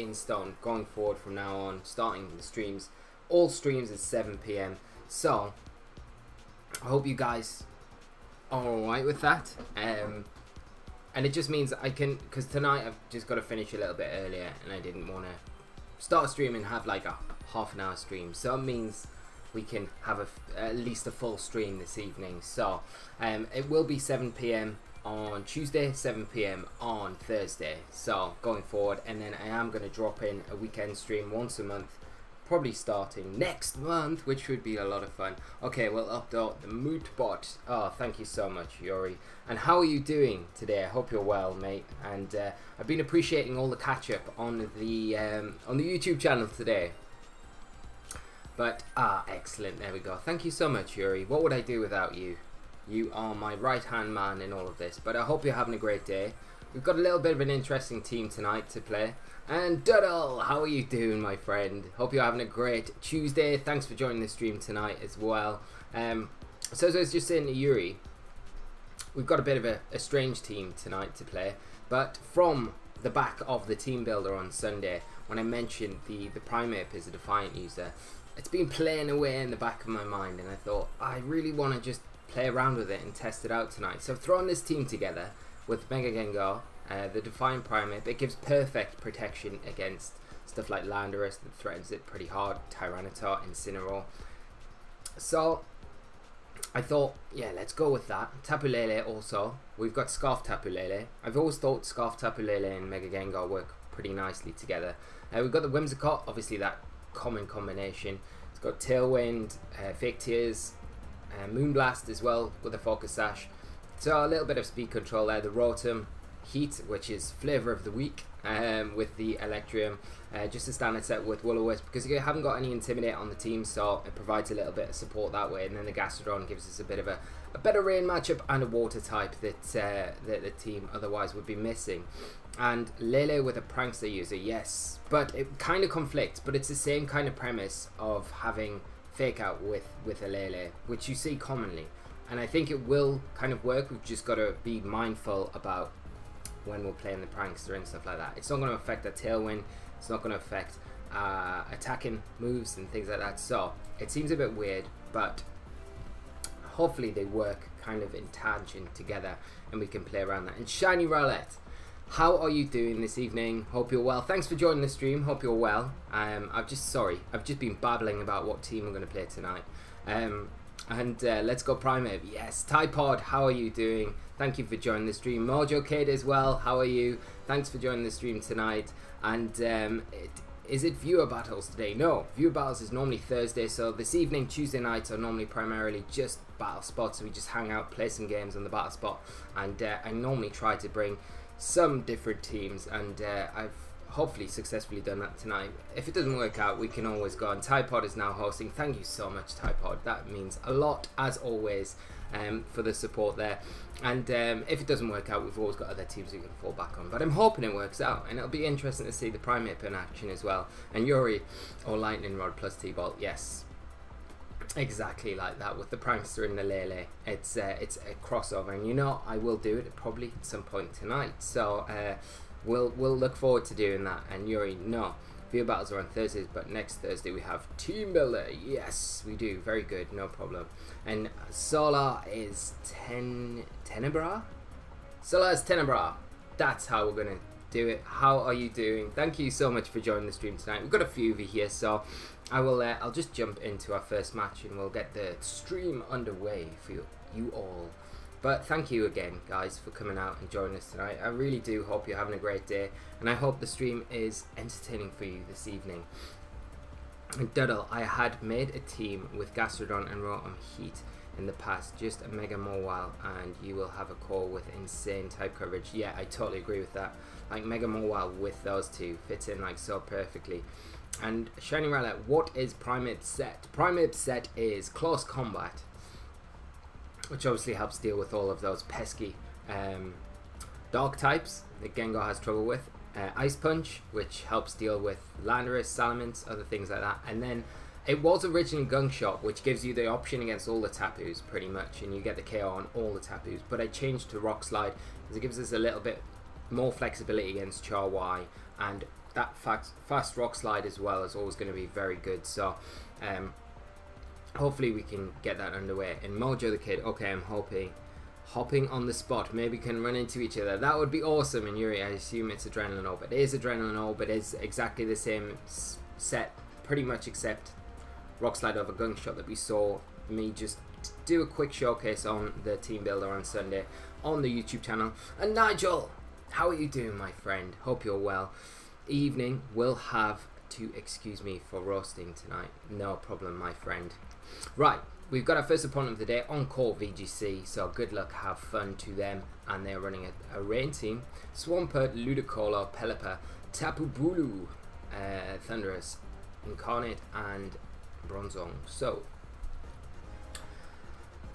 in stone going forward from now on, starting the streams. All streams at 7 PM. So, I hope you guys are alright with that. And it just means I can, because tonight I've just got to finish a little bit earlier and I didn't want to start a stream and have like a half an hour stream. So it means we can have at least a full stream this evening. So it will be 7 PM on Tuesday, 7 PM on Thursday, so going forward, and then I am going to drop in a weekend stream once a month, probably starting next month, which would be a lot of fun. Okay, we'll update the mood bot. Oh, thank you so much, Yuri. And how are you doing today? I hope you're well, mate. And I've been appreciating all the catch up on the YouTube channel today. But excellent, there we go. Thank you so much, Yuri. What would I do without you? You are my right-hand man in all of this. But I hope you're having a great day. We've got a little bit of an interesting team tonight to play. And Duddle, how are you doing, my friend? Hope you're having a great Tuesday. Thanks for joining the stream tonight as well. So as I was just saying to Yuri, we've got a bit of a strange team tonight to play. But from the back of the team builder on Sunday, when I mentioned the Primeape is a Defiant user, it's been playing away in the back of my mind. And I thought, I really want to just play around with it and test it out tonight. So I've thrown this team together with Mega Gengar, the Defiant Primeape. It gives perfect protection against stuff like Landorus that threatens it pretty hard, Tyranitar, Incineroar. So I thought, yeah, let's go with that. Tapu Lele also. We've got Scarf Tapu Lele. I've always thought Scarf Tapu Lele and Mega Gengar work pretty nicely together. We've got the Whimsicott, obviously that common combination. It's got Tailwind, Fake Tears, Moonblast as well with the Focus Sash. So a little bit of speed control there. The Rotom, Heat, which is flavour of the week, with the Electrium. Just a standard set with Will-O-Wisp, because you haven't got any Intimidate on the team, so it provides a little bit of support that way. And then the Gastrodon gives us a bit of a better rain matchup and a water type that the team otherwise would be missing. And Lele with a Prankster user, yes, but it kind of conflicts, but it's the same kind of premise of having Fake Out with a Lele, which you see commonly. And I think it will kind of work. We've just got to be mindful about when we're playing the Prankster and stuff like that. It's not going to affect the Tailwind. It's not going to affect attacking moves and things like that. So it seems a bit weird, but hopefully they work kind of in tangent together and we can play around that. And Shiny Rowlet, how are you doing this evening? Hope you're well. Thanks for joining the stream. Hope you're well. I've just been babbling about what team I'm going to play tonight. And let's go Primeape. Yes, Typod, how are you doing? Thank you for joining the stream. Mojo Kid as well, how are you? Thanks for joining the stream tonight. And is it Viewer Battles today? No, Viewer Battles is normally Thursday, so this evening, Tuesday nights are normally primarily just battle spots. So we just hang out, play some games on the battle spot. And I normally try to bring some different teams, and I've hopefully successfully done that tonight. If it doesn't work out, we can always go on. Typod is now hosting. Thank you so much, Typod. That means a lot, as always, for the support there. And if it doesn't work out, we've always got other teams we can fall back on. But I'm hoping it works out, and it'll be interesting to see the Primeape in action as well. And Yuri, or Lightning Rod plus T-Bolt, yes. Exactly like that with the Prankster and the Lele. It's a crossover, and you know I will do it probably at some point tonight. So we'll look forward to doing that. And Yuri, no, Viewer Battles are on Thursdays, but next Thursday we have Team Builder. Yes, we do. Very good, no problem. And Solar is Tenebra. Solar is Tenebra. That's how we're gonna do it. How are you doing? Thank you so much for joining the stream tonight. We've got a few over here, so I'll just jump into our first match and we'll get the stream underway for you all. But thank you again, guys, for coming out and joining us tonight. I really do hope you're having a great day, and I hope the stream is entertaining for you this evening. And Duddle, I had made a team with Gastrodon and Rotom Heat in the past, just a Mega Mawile, and you will have a core with insane type coverage. Yeah, I totally agree with that. Like Mega Mawile with those two fits in like so perfectly. And Shiny Rowlet, what is Primeape set? Primeape set is Close Combat, which obviously helps deal with all of those pesky dog types that Gengar has trouble with. Ice Punch, which helps deal with Landorus, Salamence, other things like that. And then it was originally Gunk Shot, which gives you the option against all the Tapus pretty much, and you get the KO on all the Tapus. But I changed to Rock Slide because it gives us a little bit more flexibility against Char-Y and that fast rock slide as well is always going to be very good. So hopefully we can get that underway. And Mojo the Kid, okay, I'm hopping on the spot. Maybe can run into each other. That would be awesome. And Yuri, I assume it's Adrenaline Orb. It is Adrenaline Orb. It is exactly the same set, pretty much, except rock slide over gunk shot that we saw me just do a quick showcase on the team builder on Sunday on the YouTube channel. And Nigel, how are you doing, my friend? Hope you're well. Evening will have to excuse me for roasting tonight. No problem, my friend. Right, we've got our first opponent of the day, Encore VGC, so good luck, have fun to them. And they're running a rain team. Swampert, Ludicolo, Pelipper, Tapu Bulu, Thunderous, Incarnate, and Bronzong. So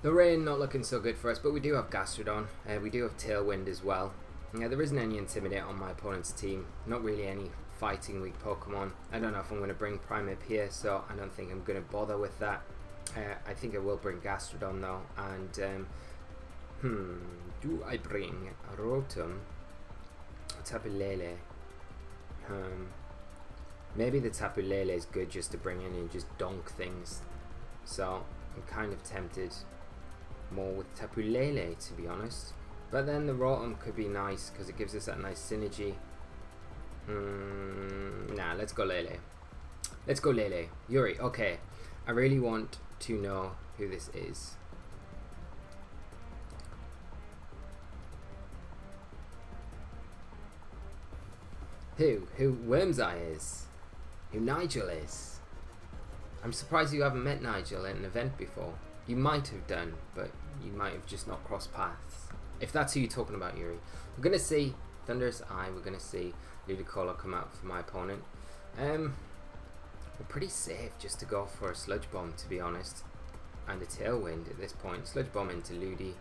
the rain not looking so good for us, but we do have Gastrodon, we do have Tailwind as well. There isn't any Intimidate on my opponent's team, not really any fighting weak Pokemon. I don't know if I'm going to bring Primeape here, so I don't think I'm going to bother with that. I think I will bring Gastrodon though, and do I bring Rotom, Tapu Lele? Maybe the Tapu Lele is good just to bring in and just donk things, so I'm kind of tempted more with Tapu Lele, to be honest. But then the Rotom could be nice because it gives us that nice synergy. Nah, let's go Lele. Let's go Lele. Yuri, okay. I really want to know who this is. Who Wormseye is. Who Nigel is. I'm surprised you haven't met Nigel at an event before. You might have done, but you might have just not crossed paths. If that's who you're talking about, Yuri. We're going to see Thunderous Eye. We're going to see Ludicolo come out for my opponent. We're pretty safe just to go for a Sludge Bomb, to be honest. And a Tailwind at this point. Sludge Bomb into Ludi.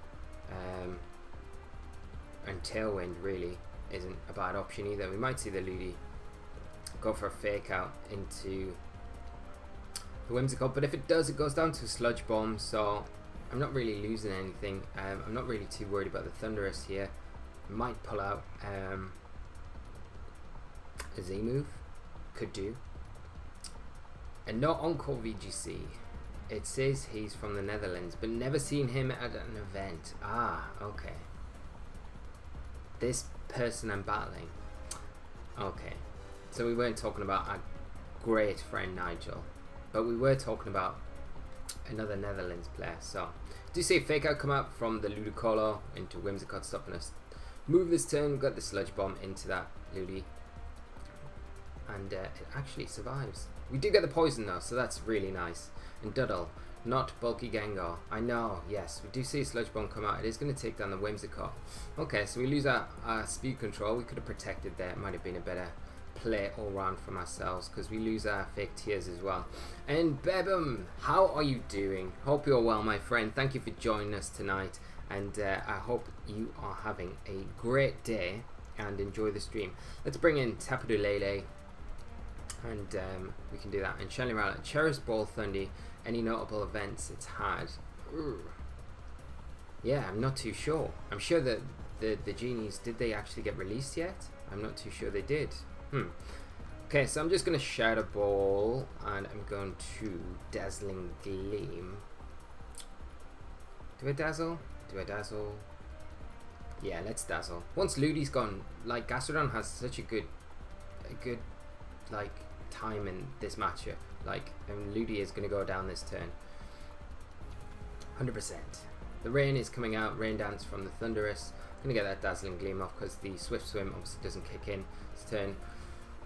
And Tailwind really isn't a bad option either. We might see the Ludi go for a Fake Out into the Whimsicott, but if it does, it goes down to a Sludge Bomb, so I'm not really losing anything. I'm not really too worried about the Thunderous here. Might pull out a Z move, could do. And no Encore VGC. It says he's from the Netherlands, but never seen him at an event. Ah, okay. This person I'm battling. Okay, so we weren't talking about our great friend Nigel, but we were talking about another Netherlands player. So do you see a Fake Out come out from the Ludicolo into Whimsicott, stopping us move this turn? Got the Sludge Bomb into that Ludi, and it actually survives. We do get the poison though, so that's really nice. And Duddle, not Bulky Gengar. I know, yes, we do see a Sludge Bomb come out. It is going to take down the Whimsicott. Okay, so we lose our speed control. We could have protected there. It might have been a better play all round from ourselves, because we lose our fake tears as well. And Bebum, how are you doing? Hope you're well, my friend. Thank you for joining us tonight, and I hope you are having a great day and enjoy the stream. Let's bring in Tapu Lele, and we can do that. And Shelly Rowlet, Cherish Ball Thundy, any notable events it's had? Ooh. Yeah, I'm not too sure. I'm sure that the genies, did they actually get released yet? I'm not too sure they did. Okay, so I'm just going to Shadow Ball, and I'm going to Dazzling Gleam. Do I Dazzle? Do I Dazzle? Yeah, let's Dazzle. Once Ludi's gone, like, Gastrodon has such a good like time in this matchup. Like, and Ludi is going to go down this turn 100%. The rain is coming out, Rain Dance from the Thunderous. I'm going to get that Dazzling Gleam off because the Swift Swim obviously doesn't kick in this turn.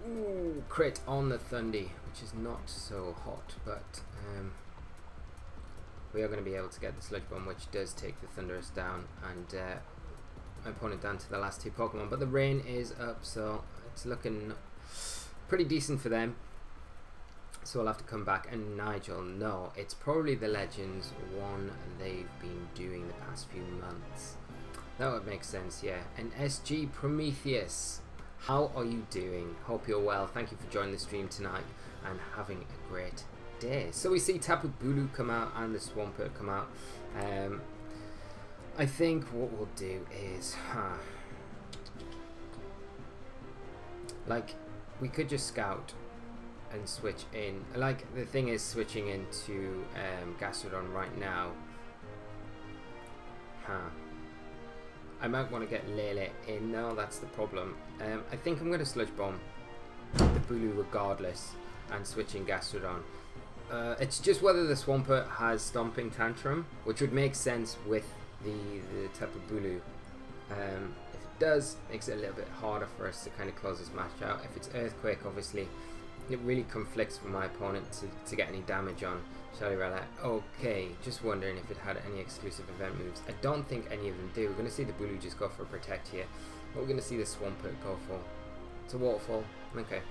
Ooh, crit on the Thundy, which is not so hot, but we are going to be able to get the Sludge Bomb, which does take the Thunderous down, and my opponent down to the last two Pokemon. But the rain is up, so it's looking pretty decent for them. So I'll have to come back. And Nigel, no, it's probably the Legends one they've been doing the past few months. That would make sense, yeah. And SG Prometheus, how are you doing? Hope you're well. Thank you for joining the stream tonight and having a great day. So we see Tapu Bulu come out and the Swampert come out. I think what we'll do is, like, we could just scout and switch in. Like, the thing is, switching into Gastrodon right now. I might want to get Lele in though, that's the problem. I think I'm going to Sludge Bomb the Bulu regardless and switch in Gastrodon. It's just whether the Swampert has Stomping Tantrum, which would make sense with the Tapu Bulu. If it does, it makes it a little bit harder for us to kind of close this match out. If it's Earthquake, obviously, it really conflicts for my opponent to get any damage on Shalirella. Okay, just wondering if it had any exclusive event moves. I don't think any of them do. We're going to see the Bulu just go for a Protect here. But we're going to see the Swampert go for. It's a Waterfall. Okay.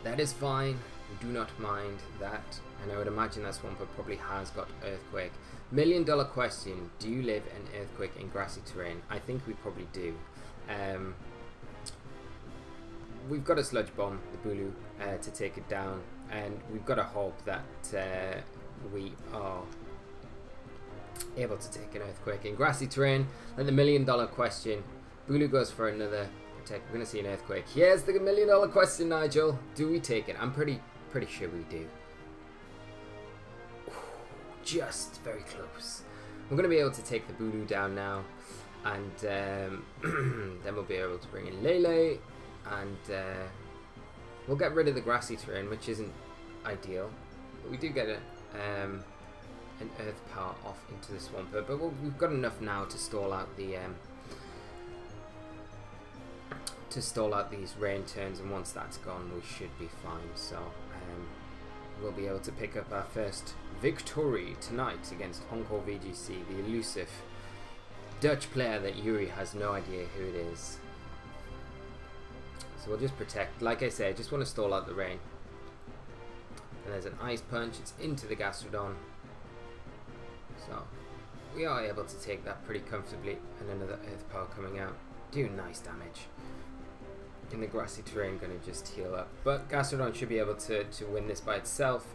That is fine. Do not mind that. And I would imagine that Swampert probably has got Earthquake. $1 million question. Do you live in Earthquake in grassy terrain? I think we probably do. We've got a Sludge Bomb, the Bulu, to take it down. And we've got to hope that we are able to take an Earthquake in grassy terrain. And the $1 million question. Bulu goes for another Protect. We're going to see an Earthquake. Here's the $1 million question, Nigel. Do we take it? I'm pretty sure we do. Just very close. We're going to be able to take the Bulu down now, and then we'll be able to bring in Lele, and we'll get rid of the grassy terrain, which isn't ideal, but we do get an Earth Power off into the Swampert. But we've got enough now to stall out the these rain turns, and once that's gone, we should be fine. So we'll be able to pick up our first victory tonight against Encore VGC, the elusive Dutch player that Yuri has no idea who it is. So we'll just protect. Like I said, I just want to stall out the rain. And there's an Ice Punch. It's into the Gastrodon. So we are able to take that pretty comfortably. And another Earth Power coming out. Do nice damage. In the grassy terrain, going to just heal up. But Gastrodon should be able to win this by itself.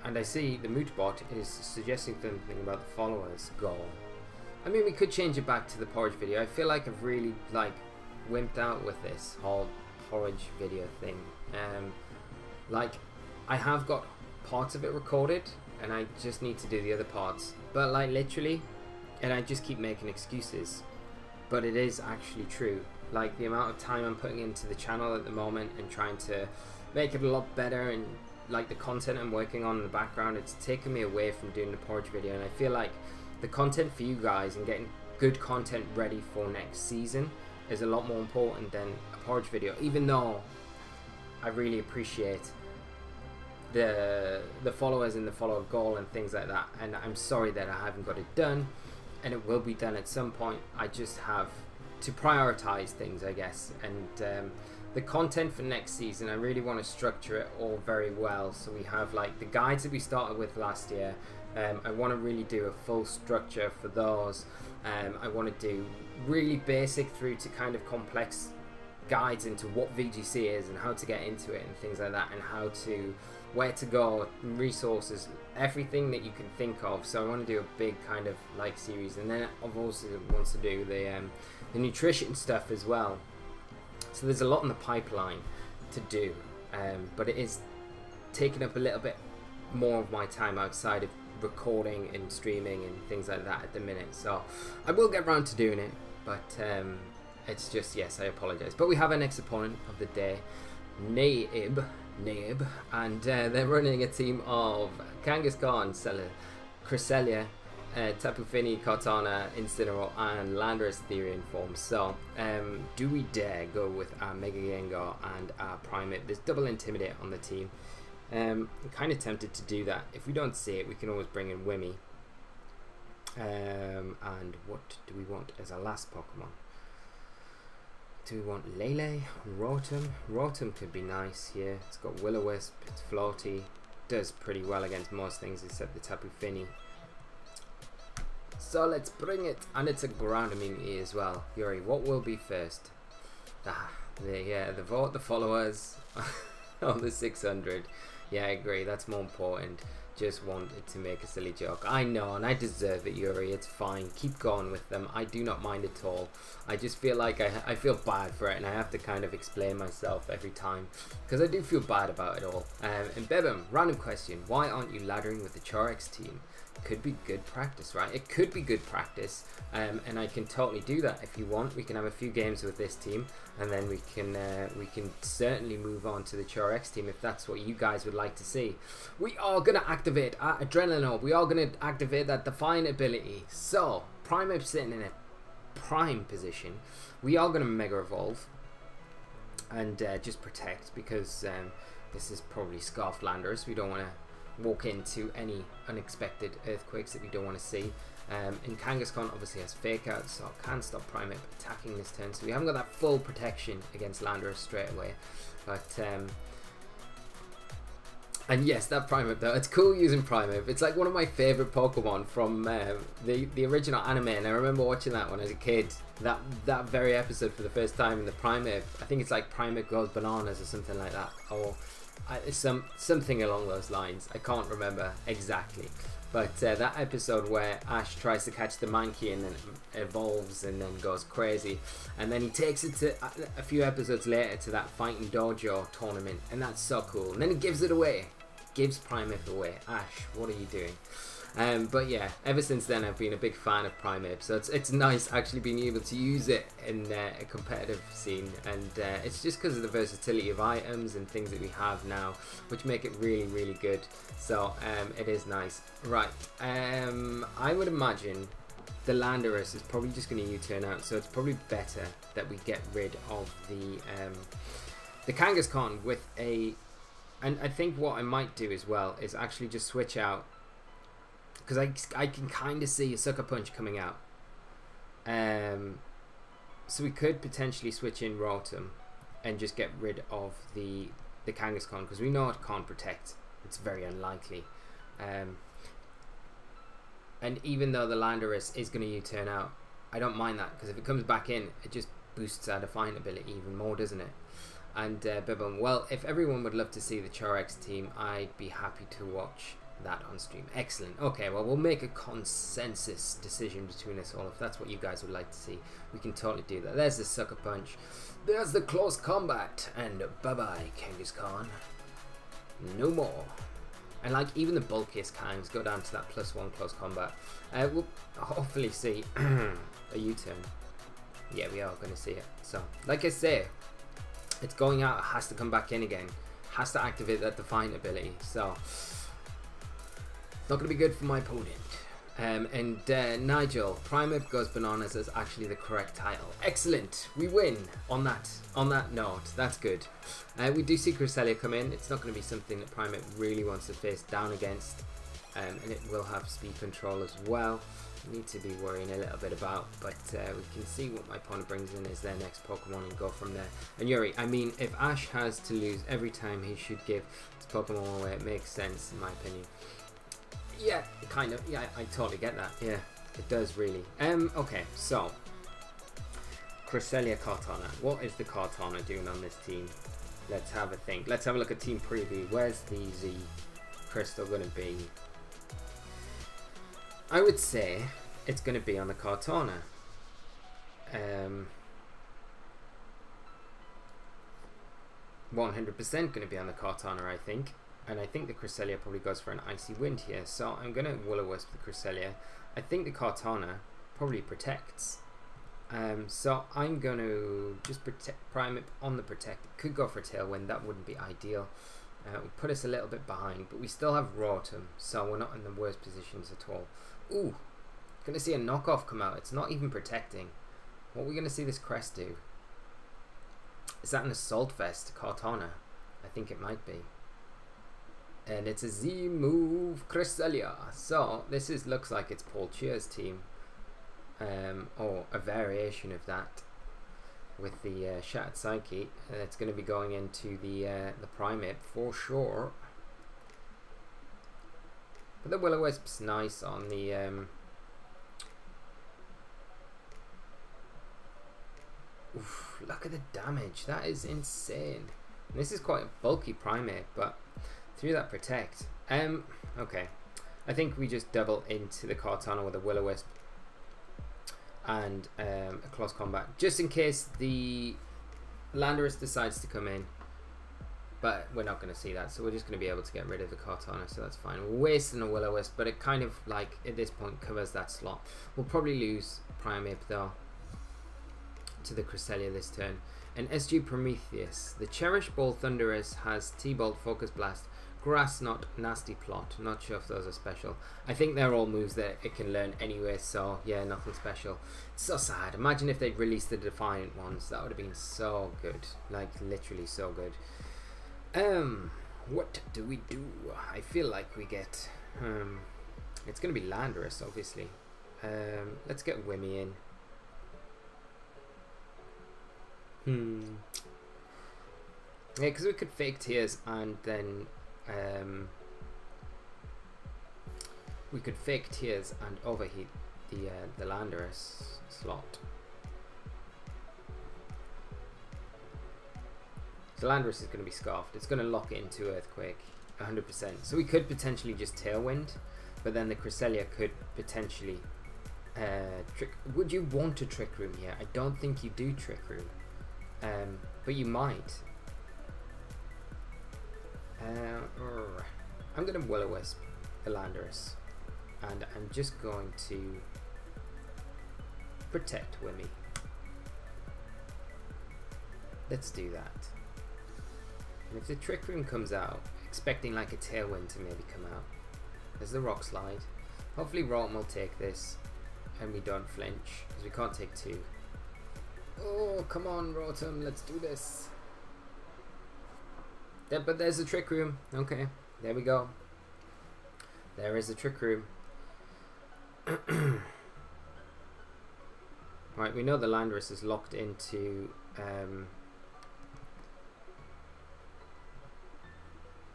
And I see the Mootbot is suggesting something about the followers goal. I mean, we could change it back to the porridge video. I feel like I've really wimped out with this whole porridge video thing. Like, I have got parts of it recorded, and I just need to do the other parts. But like literally, and I just keep making excuses. But it is actually true. Like, the amount of time I'm putting into the channel at the moment and trying to make it a lot better, and like the content I'm working on in the background, it's taken me away from doing the porridge video. And I feel like the content for you guys and getting good content ready for next season is a lot more important than a porridge video, even though I really appreciate the followers and the follower goal and things like that. And I'm sorry that I haven't got it done, and it will be done at some point. I just have to prioritize things, I guess. And the content for next season, I really want to structure it all very well. So we have like the guides that we started with last year. I want to really do a full structure for those. I want to do really basic through to kind of complex guides into what VGC is and how to get into it and things like that, and how to, where to go, resources, everything that you can think of. So I want to do a big kind of like series, and then I've also wants to do the nutrition stuff as well. So there's a lot in the pipeline to do, but it is taking up a little bit more of my time outside of recording and streaming and things like that at the minute. So I will get around to doing it, but it's just, yes, I apologize. But we have our next opponent of the day, Naib, and they're running a team of Kangaskhan, Cresselia, Tapu Fini, Kartana, Incineroar, and Landorus Therian form. So do we dare go with our Mega Gengar and our Primate? There's double Intimidate on the team. I'm kind of tempted to do that. If we don't see it, we can always bring in Wimmy. And what do we want as our last Pokemon? Do we want Lele? Rotom? Rotom could be nice here. It's got Will-O-Wisp, it's floaty, does pretty well against most things except the Tapu Fini. So let's bring it, and it's a ground immunity as well. Yuri, what will be first? The vote, the followers on the 600. Yeah, I agree, that's more important. just wanted to make a silly joke. I know, and I deserve it, Yuri. It's fine. Keep going with them. I do not mind at all. I just feel like I feel bad for it, and I have to kind of explain myself every time, because I do feel bad about it all. And Bebem, random question. Why aren't you laddering with the SOHKs team? Could be good practice, right? It could be good practice, and I can totally do that if you want. We can have a few games with this team, and then we can certainly move on to the SOHKs team if that's what you guys would like to see. We are gonna activate our Adrenaline Orb. We are gonna activate that Define ability. So Primeape sitting in a prime position. We are gonna Mega Evolve and just protect, because this is probably Scarfed Landers. We don't want to walk into any unexpected earthquakes that we don't want to see. And Kangaskhan obviously has Fake Out, so can stop Primeape attacking this turn. So we haven't got that full protection against Landorus straight away. But and yes, that Primeape though, it's cool using Primeape. It's like one of my favourite Pokemon from the original anime, and I remember watching that when I was a kid. That very episode for the first time in the Primeape. I think it's like Primeape goes bananas or something like that, or something along those lines. I can't remember exactly, but that episode where Ash tries to catch the Mankey and then evolves and then goes crazy, and then he takes it to a few episodes later to that Fighting Dojo tournament, and that's so cool. And then he gives it away, gives Primeape away. Ash, what are you doing? But yeah, ever since then I've been a big fan of Primeape, so it's nice actually being able to use it in a competitive scene, and it's just because of the versatility of items and things that we have now, which make it really, really good. So it is nice. Right, I would imagine the Landorus is probably just going to U-turn out, so it's probably better that we get rid of the Kangaskhan with a... And I think what I might do as well is actually just switch out, because I can kind of see a Sucker Punch coming out. So we could potentially switch in Rotom and just get rid of the Kangaskhan, because we know it can't protect. It's very unlikely. And even though the Landorus is going to U-turn out, I don't mind that, because if it comes back in, it just boosts our Defiant ability even more, doesn't it? And Bibum, well, if everyone would love to see the SOHKs team, I'd be happy to watch that on stream. Excellent. Okay, well, we'll make a consensus decision between us all. If that's what you guys would like to see, we can totally do that. There's the Sucker Punch. There's the Close Combat. And bye-bye, Kangaskhan. No more. And like, even the bulkiest kinds go down to that +1 Close Combat. We'll hopefully see a U-turn. Yeah, we are going to see it. So, like I say, it's going out. It has to come back in again. Has to activate that Defiant ability. So... not going to be good for my opponent. Nigel, Primeape goes bananas is actually the correct title. Excellent, we win on that note. That's good. We do see Cresselia come in. It's not going to be something that Primeape really wants to face down against, and it will have speed control as well. We need to be worrying a little bit about, but we can see what my opponent brings in as their next Pokemon and go from there. And Yuri, I mean, if Ash has to lose every time he should give his Pokemon away, it makes sense in my opinion. Yeah, kind of. Yeah, I totally get that. Yeah, it does really. Okay, so Cresselia Kartana. What is the Kartana doing on this team? Let's have a think. Let's have a look at team preview. Where's the Z Crystal going to be? I would say it's going to be on the Kartana. 100% going to be on the Kartana, I think. And I think the Cresselia probably goes for an Icy Wind here. So I'm going to Will-O-Wisp the Cresselia. I think the Kartana probably protects. So I'm going to just protect Primeape on the Protect. It could go for Tailwind. That wouldn't be ideal. It would put us a little bit behind. But we still have Rotom. So we're not in the worst positions at all. Ooh. Going to see a knockoff come out. It's not even protecting. What are we going to see this Crest do? Is that an Assault Vest Kartana? I think it might be. And it's a Z move Cresselia. So this looks like it's Paul Cheer's team, or a variation of that, with the Shattered Psyche. And it's going to be going into the Primeape for sure. But the Will-O-Wisp's nice on the oof, look at the damage. That is insane. And this is quite a bulky Primeape, but Through that protect. Okay. I think we just double into the Kartana with a Will-O-Wisp and a close combat, just in case the Landorus decides to come in. But we're not going to see that, so we're just going to be able to get rid of the Kartana, so that's fine. We're wasting a Will-O-Wisp, but it kind of, like, at this point covers that slot. We'll probably lose Primeape, though, to the Cresselia this turn. And SG Prometheus. The Cherish Ball Thunderous has T-Bolt, Focus Blast, Grass Knot, Nasty Plot. Not sure if those are special. I think they're all moves that it can learn anyway, so yeah, nothing special. It's so sad. Imagine if they'd released the Defiant ones. That would have been so good. Like, literally so good. What do we do? I feel like we get it's gonna be Landorus, obviously. Let's get Wimmy in. Yeah, because we could fake Tears and then we could fake Tears and overheat the Landorus slot. So Landorus is going to be scarfed. It's going to lock it into Earthquake 100%. So we could potentially just Tailwind, but then the Cresselia could potentially trick. Would you want to Trick Room here? I don't think you do Trick Room, but you might. I'm going to Will-O-Wisp the Landorus, and I'm just going to protect Wimmy. Let's do that. And if the Trick Room comes out, expecting like a Tailwind to maybe come out. There's the Rock Slide. Hopefully Rotom will take this and we don't flinch, because we can't take two. Oh, come on Rotom, let's do this. But there's the Trick Room. Okay, there we go. There is a Trick Room. Right, we know the Landorus is locked into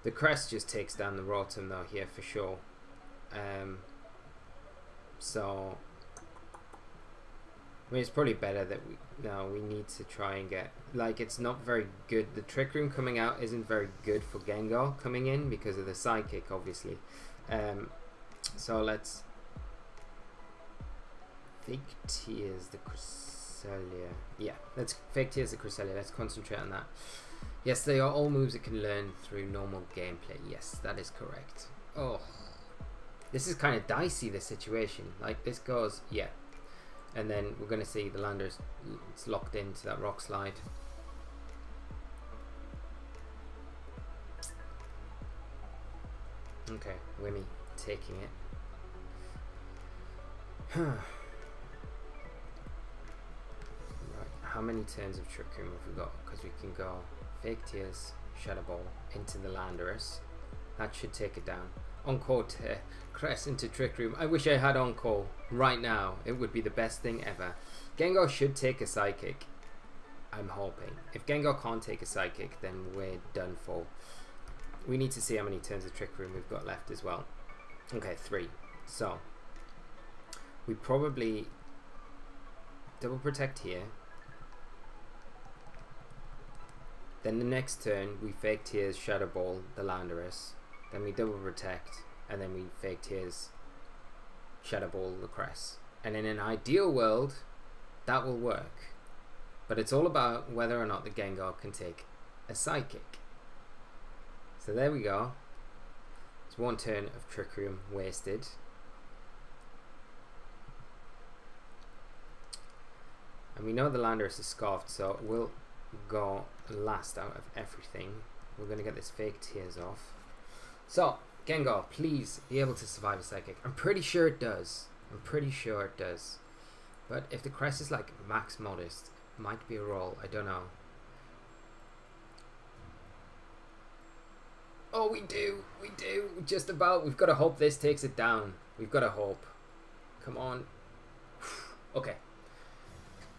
the Crest just takes down the Rotom though here for sure. So I mean, it's probably better that we need to try and get, like, it's not very good. The Trick Room coming out isn't very good for Gengar coming in because of the Psychic, obviously. So let's fake Tears the Cresselia. Yeah, let's fake Tears the Cresselia. Let's concentrate on that. Yes, they are all moves it can learn through normal gameplay. Yes, that is correct. Oh, this is kind of dicey, this situation. Like, this goes, yeah. And then we're going to see the Landorus, it's locked into that Rock Slide. Okay, Wimmy taking it. Right, how many turns of Trick Room have we got? Because we can go Fake Tears, Shadow Ball into the Landorus. That should take it down. Encore to Crest into Trick Room. I wish I had Encore right now. It would be the best thing ever. Gengar should take a Psychic. I'm hoping. If Gengar can't take a Psychic, then we're done for. We need to see how many turns of Trick Room we've got left as well. Okay, 3. So we probably double protect here. Then the next turn we Fake Tears, Shadow Ball the Landorus. Then we double protect, and then we Fake Tears, Shadow Ball the Crest. And in an ideal world, that will work. But it's all about whether or not the Gengar can take a Psychic. So there we go. It's one turn of Trick Room wasted. And we know the Landorus is scarfed, so we'll go last out of everything. We're going to get this Fake Tears off. So, Gengar, please be able to survive a Psychic. I'm pretty sure it does. I'm pretty sure it does. But if the Crest is like max modest, it might be a roll. I don't know. Oh, we do. We do. Just about. We've got to hope this takes it down. We've got to hope. Come on. Okay.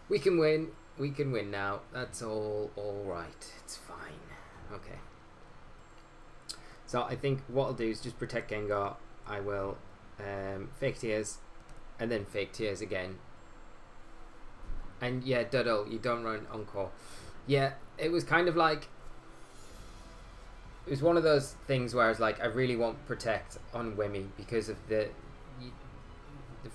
We can win. We can win now. That's all right. It's fine. Okay. So I think what I'll do is just protect Gengar. I will Fake Tears and then Fake Tears again. And yeah, Duddle, you don't run Encore. Yeah, it was kind of like it was one of those things where I was like, I really want Protect on Wimmy because of the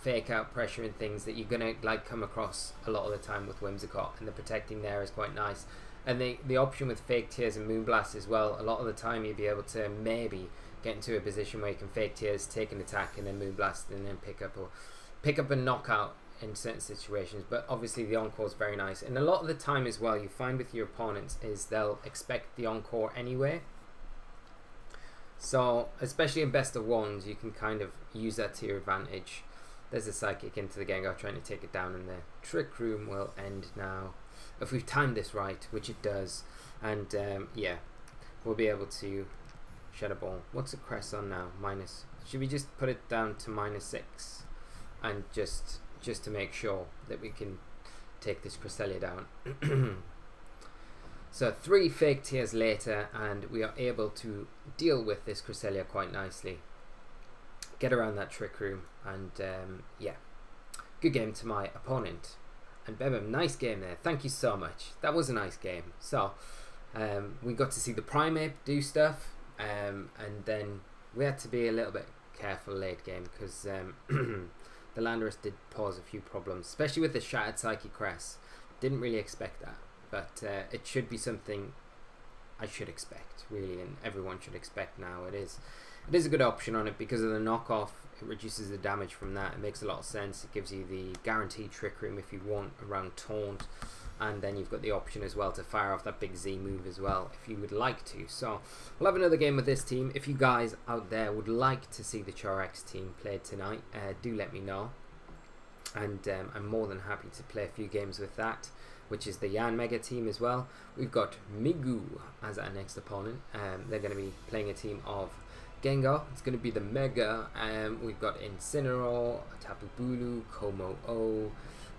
fake out pressure and things that you're gonna like come across a lot of the time with Whimsicott, and the protecting there is quite nice. And the option with fake tears and Moonblast as well, a lot of the time you'll be able to maybe get into a position where you can fake tears, take an attack, and then Moonblast, and then pick up a knockout in certain situations. But obviously the encore is very nice, and a lot of the time as well you find with your opponents is they'll expect the encore anyway. So especially in best of ones, you can kind of use that to your advantage. There's a Psychic into the Gengar trying to take it down, and the Trick Room will end now if we've timed this right, which it does. And yeah, we'll be able to Shadow Ball. What's the crest on now? Minus. Should we just put it down to -6 and just to make sure that we can take this Cresselia down? So 3 fake tears later, and we are able to deal with this Cresselia quite nicely. Get around that Trick Room, and yeah, good game to my opponent. And Bebem, nice game there. Thank you so much. That was a nice game. So we got to see the Primeape do stuff, and then we had to be a little bit careful late game because the Landorus did pose a few problems, especially with the Shattered Psyche Crest. Didn't really expect that, but it should be something I should expect, really, and everyone should expect now. It is a good option on it because of the knockoff. It reduces the damage from that. It makes a lot of sense. It gives you the guaranteed Trick Room if you want around Taunt, and then you've got the option as well to fire off that big Z move as well if you would like to. So we'll have another game with this team. If you guys out there would like to see the SOHKs team played tonight, do let me know, and I'm more than happy to play a few games with that, which is the Yan Mega team as well. We've got Migu as our next opponent. They're going to be playing a team of Gengar. It's going to be the Mega. We've got Incineroar, Tapu Bulu, Como-O,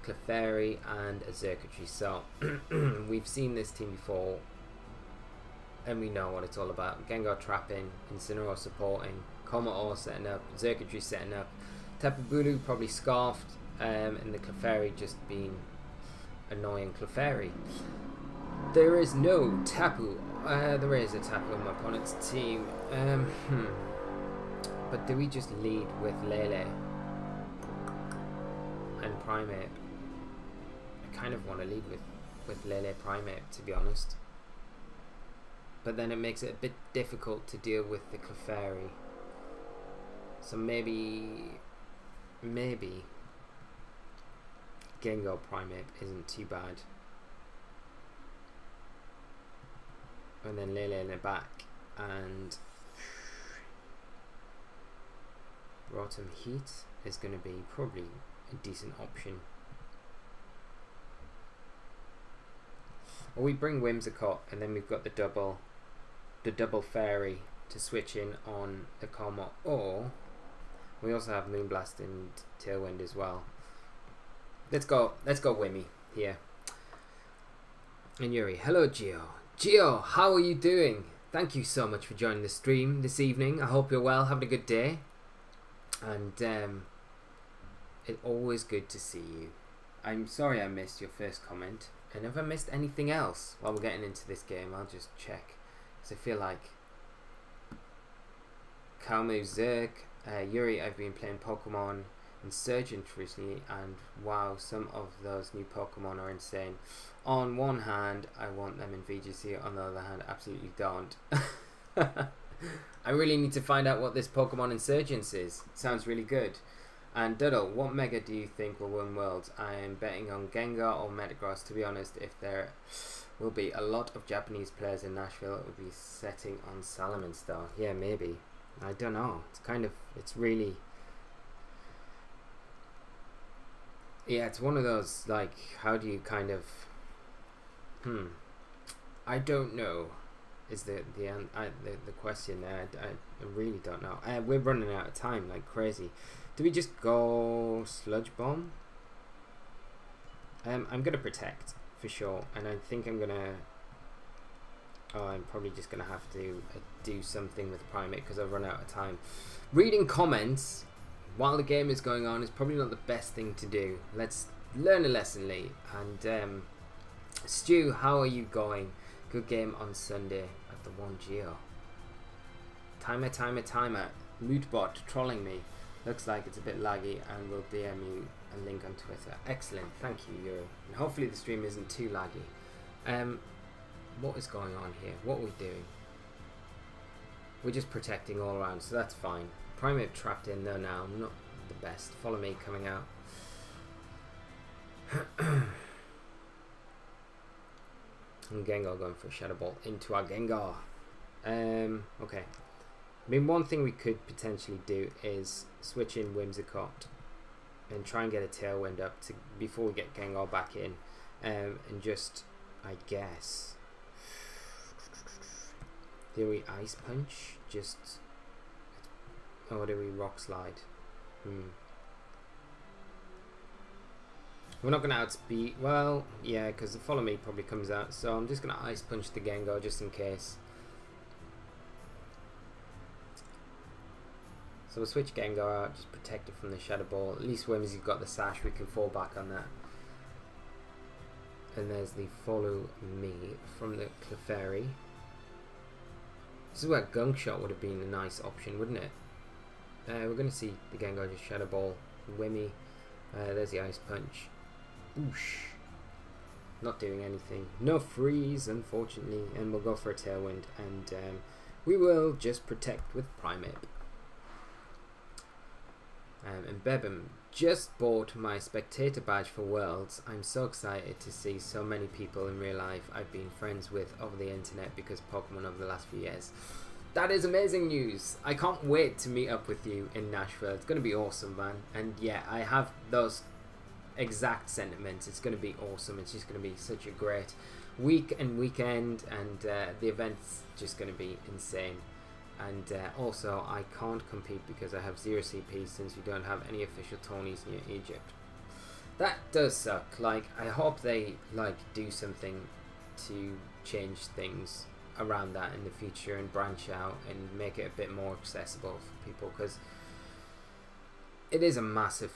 Clefairy, and a Xurkitree. So we've seen this team before, and we know what it's all about. Gengar trapping, Incineroar supporting, Como-O setting up, Xurkitree setting up, Tapu Bulu probably scarfed, and the Clefairy just being annoying Clefairy. There is no Tapu. There is a Tapu on my opponent's team. But do we just lead with Lele and Primeape? I kind of want to lead with Lele Primeape, to be honest. But then it makes it a bit difficult to deal with the Clefairy. So maybe Gengar Primeape isn't too bad. And then Lele in the back, and Rotom Heat is going to be probably a decent option. Or we bring Whimsicott, and then we've got the double Fairy to switch in on the Como, or we also have Moonblast and Tailwind as well. Let's go Wimmy here. And Yuri, hello Gio. Gio, how are you doing? Thank you so much for joining the stream this evening. I hope you're well, having a good day. And it's always good to see you. I'm sorry I missed your first comment. And if I missed anything else while we're getting into this game, I'll just check. Because I feel like Kalmu, Zerk, Yuri, I've been playing Pokemon Insurgent recently, and wow, some of those new Pokemon are insane. On one hand, I want them in VGC, on the other hand, absolutely don't. I really need to find out what this Pokemon Insurgence is. It sounds really good. And Doodle, what Mega do you think will win Worlds? I am betting on Gengar or Metagross. To be honest, if there will be a lot of Japanese players in Nashville, it will be setting on Salmon-Star. Yeah, maybe. I don't know. It's really... Yeah, it's one of those, like, how do you kind of... I don't know is the question there. I really don't know. We're running out of time like crazy. Do we just go Sludge Bomb? I'm going to Protect for sure, and I think I'm going to... Oh, I'm probably just going to have to do something with Primeape because I've run out of time. Reading comments while the game is going on is probably not the best thing to do. Let's learn a lesson, Lee. And Stu, how are you going? Good game on Sunday at the 1 Geo. Timer. Moodbot trolling me. Looks like it's a bit laggy and will DM you a link on Twitter. Excellent, thank you, Euro. And hopefully the stream isn't too laggy. What is going on here? What are we doing? We're just protecting all around, so that's fine. Primate trapped in there now, not the best. Follow me coming out. And Gengar going for a Shadow Ball into our Gengar. Okay. I mean, one thing we could potentially do is switch in Whimsicott and try and get a Tailwind up to before we get Gengar back in, and just, I guess, do we Ice Punch? Just, or do we Rock Slide? We're not going to outspeed. Well, yeah, because the Follow Me probably comes out, so I'm just going to Ice Punch the Gengar just in case. So we'll switch Gengar out, just protect it from the Shadow Ball. At least Whimsy's got the Sash, we can fall back on that. And there's the Follow Me from the Clefairy. This is where Gunk Shot would have been a nice option, wouldn't it? We're going to see the Gengar just Shadow Ball Wimmy. There's the Ice Punch. Boosh. Not doing anything. No freeze, unfortunately. And we'll go for a Tailwind. And we will just protect with Primate. And Bebum just bought my spectator badge for Worlds. I'm so excited to see so many people in real life I've been friends with over the internet because Pokemon over the last few years. That is amazing news. I can't wait to meet up with you in Nashville. It's going to be awesome, man. And yeah, I have those exact sentiments. It's going to be awesome. It's just going to be such a great week and weekend, and the event's just going to be insane. And also, I can't compete because I have 0 CP since we don't have any official tourneys near Egypt. That does suck. Like, I hope they do something to change things around that in the future and branch out and make it a bit more accessible for people, because it is a massive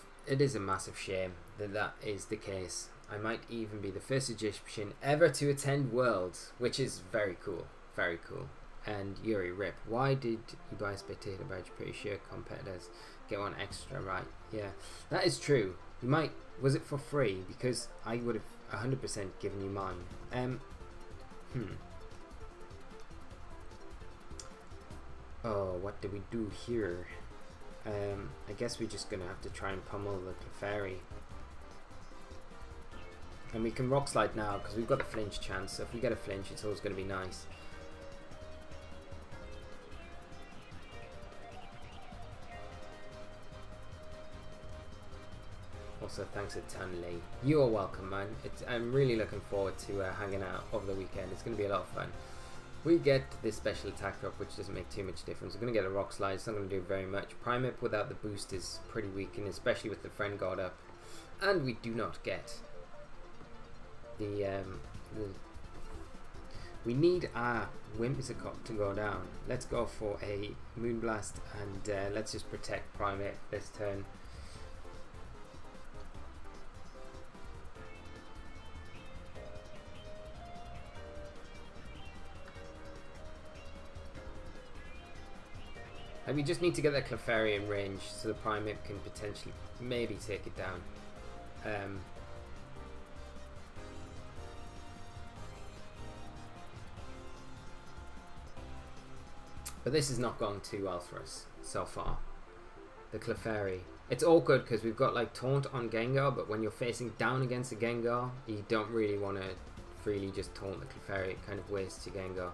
shame that that is the case. I might even be the first Egyptian ever to attend Worlds, which is very cool, very cool. And Yuri, rip. Why did you buy a spectator badge? Pretty sure competitors get one extra, right? Yeah, that is true. You might. Was it for free? Because I would have 100% given you mine. Oh, what do we do here? I guess we're just gonna have to try and pummel the Clefairy. And we can Rock Slide now because we've got a flinch chance. So if we get a flinch, it's always gonna be nice. Also, thanks to Tanley. You are welcome, man. I'm really looking forward to hanging out over the weekend. It's going to be a lot of fun. We get this special attack up, which doesn't make too much difference. We're going to get a Rock Slide. It's not going to do very much. Primate without the boost is pretty weak, and especially with the Friend Guard up. And we do not get the we need our Whimsicott to go down. Let's go for a Moonblast, and let's just protect Primate this turn. And we just need to get that Clefairy in range so the Primate can potentially maybe take it down. But this is not going too well for us so far. The Clefairy. It's awkward because we've got like Taunt on Gengar, but when you're facing down against a Gengar, you don't really want to freely just taunt the Clefairy. It kind of wastes your Gengar.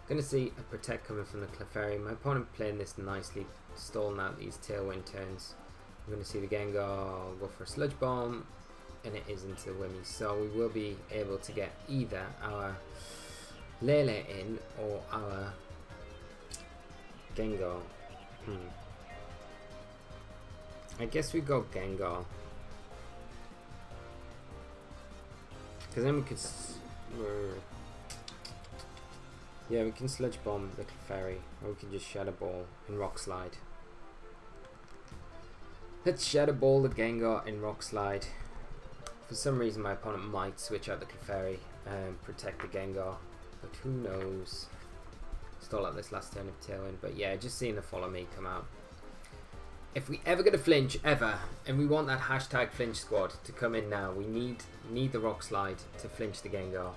Going to see a Protect coming from the Clefairy. My opponent playing this nicely, stalling out these Tailwind turns. I'm going to see the Gengar go for a Sludge Bomb, and it is into the Wimmy. So we will be able to get either our Lele in or our Gengar. I guess we go Gengar, because then we could. Yeah, we can Sludge Bomb the Clefairy, or we can just Shadow Ball and Rock Slide. Let's Shadow Ball the Gengar and Rock Slide. For some reason my opponent might switch out the Clefairy and protect the Gengar, but who knows. stall out this last turn of Tailwind. But yeah, just seeing the Follow Me come out. If we ever get a flinch, ever, and we want that hashtag Flinch Squad to come in now, we need the Rock Slide to flinch the Gengar.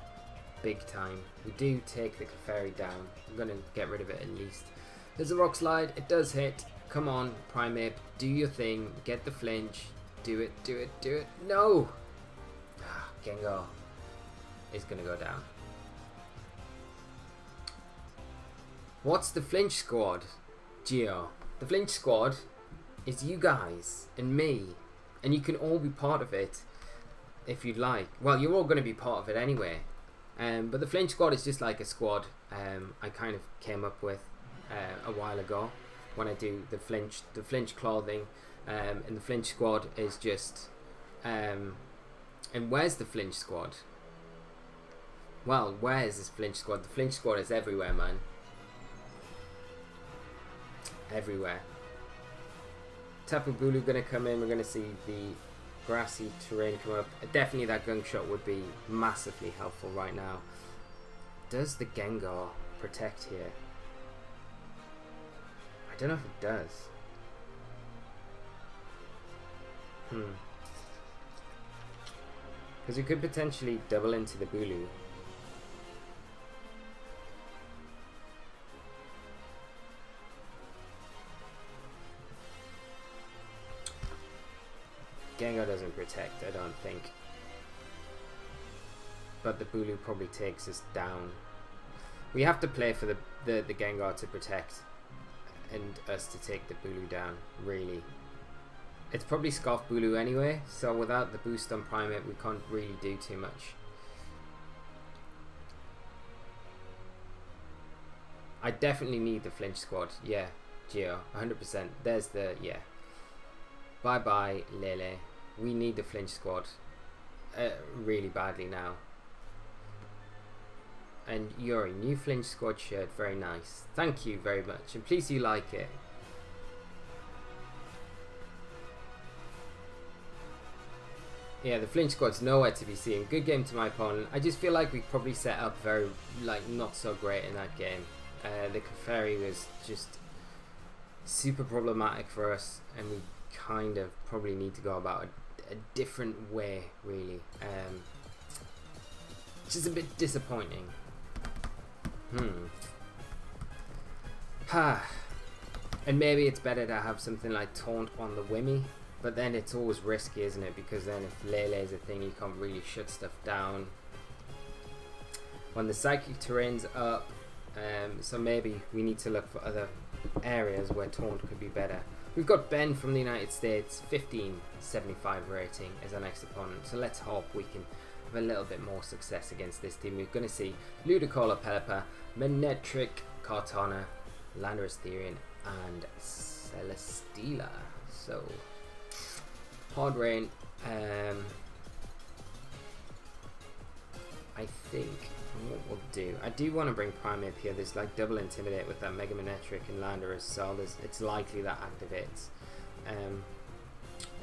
Big time. We do take the Clefairy down. I'm going to get rid of it at least. There's a Rock Slide. It does hit. Come on, Primeape. Do your thing. Get the flinch. Do it, do it, do it. No! Gengar is going to go down. What's the Flinch Squad, Geo? The Flinch Squad is you guys and me, and you can all be part of it if you'd like. Well, you're all going to be part of it anyway. But the Flinch Squad is just like a squad I kind of came up with a while ago when I do the flinch clothing, and the Flinch Squad is just and where's the Flinch Squad? Well, where is this Flinch Squad? The Flinch Squad is everywhere, man. Everywhere. Tapu Bulu gonna come in. We're gonna see the grassy terrain come up. Definitely that Gunk Shot would be massively helpful right now. Does the Gengar protect here? I don't know if it does. Because we could potentially double into the Bulu. Gengar doesn't protect, I don't think. But the Bulu probably takes us down. We have to play for the Gengar to protect and us to take the Bulu down, really. It's probably Scarf Bulu anyway, so without the boost on Primeape we can't really do too much. I definitely need the Flinch Squad, yeah, Geo, 100%. There's the, yeah. Bye bye, Lele. We need the Flinch Squad really badly now. And Yuri, new Flinch Squad shirt, very nice. Thank you very much, and please you like it. Yeah, the Flinch Squad's nowhere to be seen. Good game to my opponent. I just feel like we probably set up very, like, not so great in that game. The Clefairy was just super problematic for us, and we kind of probably need to go about a different way, really. Which is a bit disappointing. And maybe it's better to have something like Taunt on the Wimmy, but then it's always risky, isn't it? Because then if Lele's a thing, you can't really shut stuff down. When the Psychic Terrain's up, so maybe we need to look for other areas where Taunt could be better. We've got Ben from the United States, 1575 rating as our next opponent, so let's hope we can have a little bit more success against this team. We're going to see Ludicolo, Pelipper, Manectric, Kartana, Landorus Therian, and Celesteela. So, hard rain. I think what we'll do, I do want to bring Primeape here. There's like double Intimidate with that Mega Manectric and Landorus, so it's likely that activates. And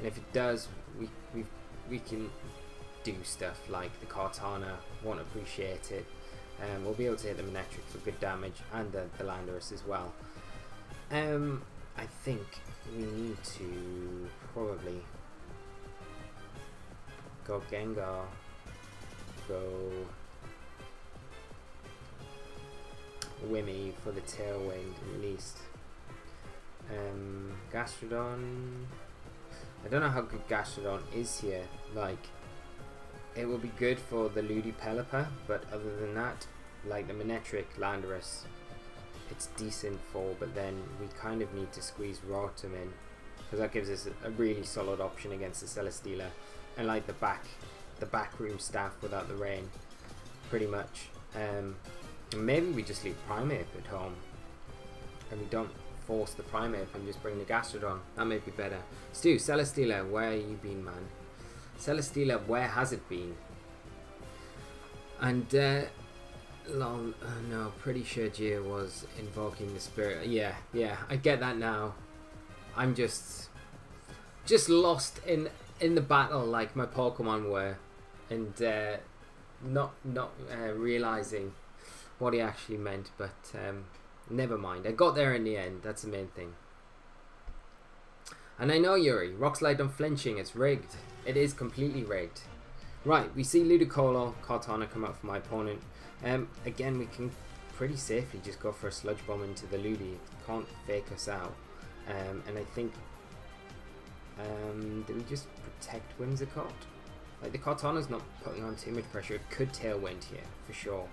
if it does, we can do stuff like the Kartana, won't appreciate it. We'll be able to hit the Manectric for good damage, and the Landorus as well. I think we need to probably go Gengar, go Wimmy for the Tailwind at least. Gastrodon, I don't know how good Gastrodon is here. Like, it will be good for the Ludi Pelipper, but other than that, like the Manectric, Landorus, it's decent for, but then we kind of need to squeeze Rotom in, because that gives us a really solid option against the Celesteela, and like the backroom staff without the rain, pretty much. Maybe we just leave Primeape at home, and we don't force the Primeape and just bring the Gastrodon. That may be better. Stu, Celesteela, where have you been, man? Celesteela, where has it been? And lol, no, pretty sure Gia was invoking the spirit. Yeah, I get that now. I'm just lost in the battle like my Pokemon were, and not realizing what he actually meant. But Never mind. I got there in the end. That's the main thing. And I know, Yuri. Rock Slide unflinching. It's rigged. It is completely rigged. Right. We see Ludicolo, Kartana come out for my opponent. Again, we can pretty safely just go for a Sludge Bomb into the Ludi. It can't fake us out. And I think... do we just protect Whimsicott? Like, the Kartana's not putting on too much pressure. It could Tailwind here, for sure.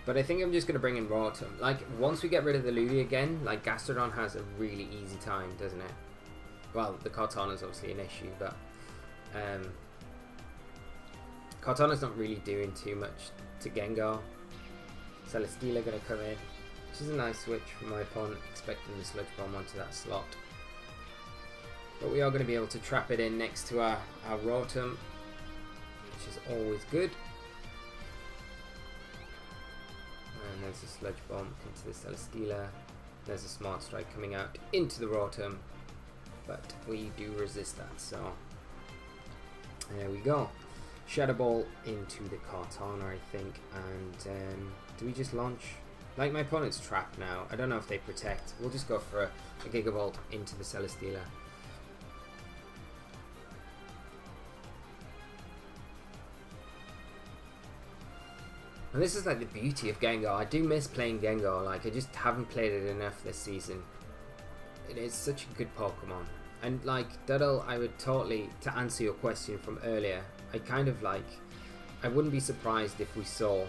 But I think I'm just going to bring in Rotom. Like, once we get rid of the Ludi again, like, Gastrodon has a really easy time, doesn't it? Well, the Kartana's obviously an issue, but... Kartana's not really doing too much to Gengar. Celesteela going to come in, which is a nice switch for my opponent, expecting the Sludge Bomb onto that slot. But we are going to be able to trap it in next to our Rotom, which is always good. And there's a Sludge Bomb into the Celesteela. There's a Smart Strike coming out into the Rotom, but we do resist that, so there we go. Shadow Ball into the Kartana, I think, and do we just launch? Like, my opponent's trapped now. I don't know if they protect. We'll just go for a Gigavolt into the Celesteela. And this is like the beauty of Gengar. I do miss playing Gengar. Like, I just haven't played it enough this season. It is such a good Pokemon. And like, I would totally, to answer your question from earlier, I kind of like, I wouldn't be surprised if we saw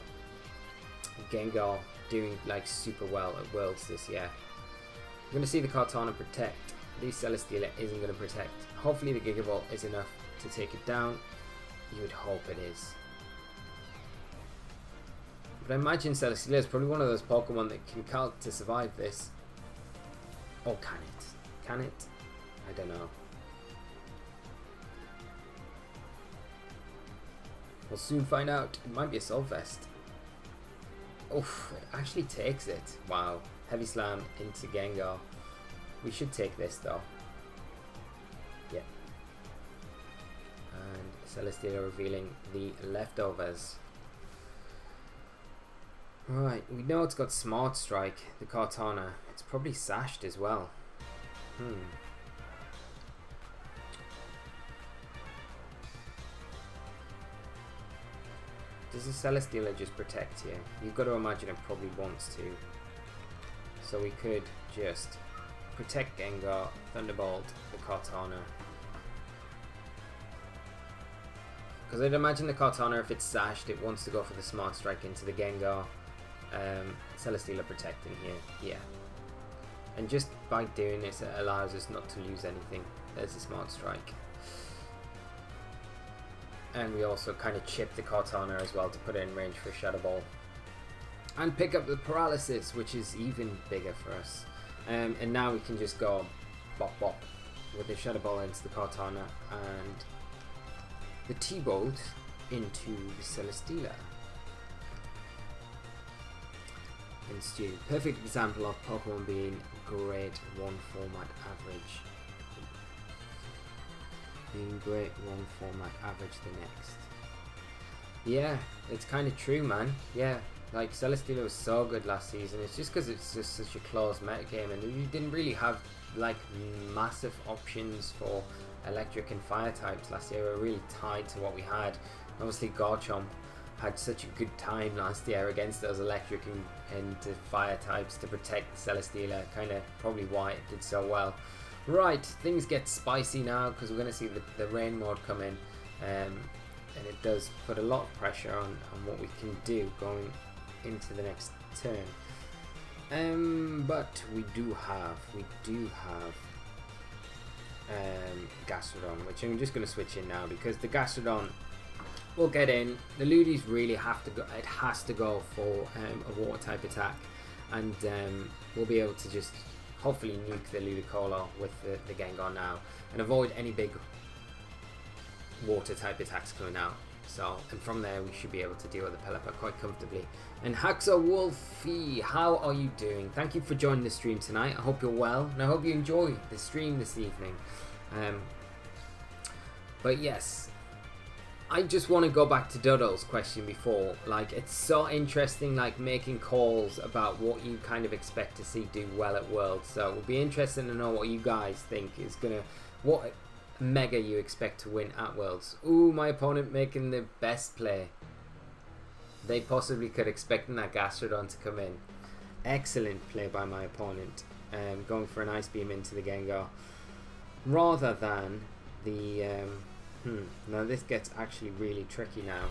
Gengar doing like super well at Worlds this year. I'm going to see the Kartana protect. The Celesteela isn't going to protect. Hopefully the Gigavolt is enough to take it down. You would hope it is. But I imagine Celesteela is probably one of those Pokemon that can calc to survive this. Or can it? Can it? I don't know. We'll soon find out. It might be a Solvest. Oof, it actually takes it. Wow. Heavy Slam into Gengar. We should take this though. Yeah. And Celesteela revealing the leftovers. Right, we know it's got Smart Strike, the Kartana. It's probably sashed as well. Does the Celesteela just protect here? You've got to imagine it probably wants to. So we could just protect Gengar, Thunderbolt, the Kartana. Because I'd imagine the Kartana, if it's sashed, it wants to go for the Smart Strike into the Gengar. Celesteela protecting here, yeah. And just by doing this, it allows us not to lose anything. There's a Smart Strike. And we also kind of chip the Kartana as well to put it in range for a Shadow Ball. And pick up the Paralysis, which is even bigger for us. And now we can just go bop bop with the Shadow Ball into the Kartana and the T-Bolt into the Celesteela. And Stu, perfect example of Pokemon being grade 1 format average. Being grade 1 format average the next. Yeah, it's kind of true, man. Yeah, like Celesteela was so good last season. It's just because it's just such a close metagame, and we didn't really have like massive options for electric and fire types last year. We were really tied to what we had. Obviously Garchomp had such a good time last year against those electric and fire types to protect Celesteela, kind of probably why it did so well. Right, things get spicy now because we're going to see the rain mode come in, and it does put a lot of pressure on what we can do going into the next turn. But we do have Gastrodon, which I'm just going to switch in now because the Gastrodon will get in. The Ludis really have to go. It has to go for a water type attack, and we'll be able to just hopefully nuke the Ludicolo with the Gengar now and avoid any big water type attacks coming out. So, and from there we should be able to deal with the Pelipper quite comfortably. And Haxo Wolfie, how are you doing? Thank you for joining the stream tonight. I hope you're well, and I hope you enjoy the stream this evening. But yes, I just want to go back to Doodle's question before. Like, it's so interesting, like, making calls about what you kind of expect to see do well at Worlds. So it would be interesting to know what you guys think is gonna, what mega you expect to win at Worlds. Ooh, my opponent making the best play. They possibly could expect that Gastrodon to come in. Excellent play by my opponent. Going for an Ice Beam into the Gengar, rather than the now this gets actually really tricky now.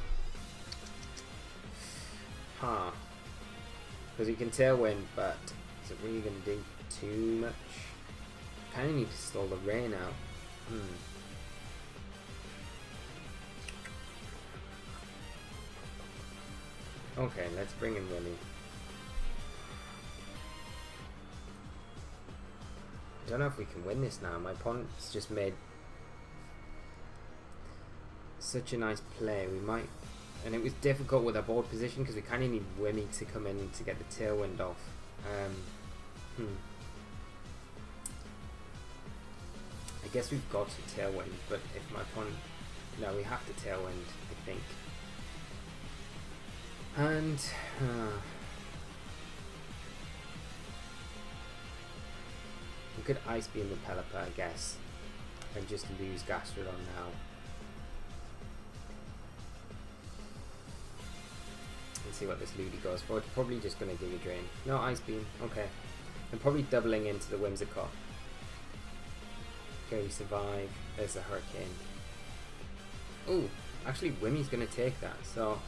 Because you can Tailwind, but is it really going to do too much? Kind of need to stall the rain out. Okay, let's bring in Willy. I don't know if we can win this now. My opponent's just made such a nice play. We might, and it was difficult with our board position because we kind of need Wimmy to come in to get the Tailwind off. I guess we've got to Tailwind, but if my opponent, no, we have to Tailwind, I think. And we could Ice Beam the Pelipper, I guess, and just lose Gastrodon now. And see what this Ludi goes for. It's probably just going to Giga Drain. No, Ice Beam. Okay. I'm probably doubling into the Whimsicott. Okay, we survive. There's the Hurricane. Ooh, actually Wimmy's going to take that, so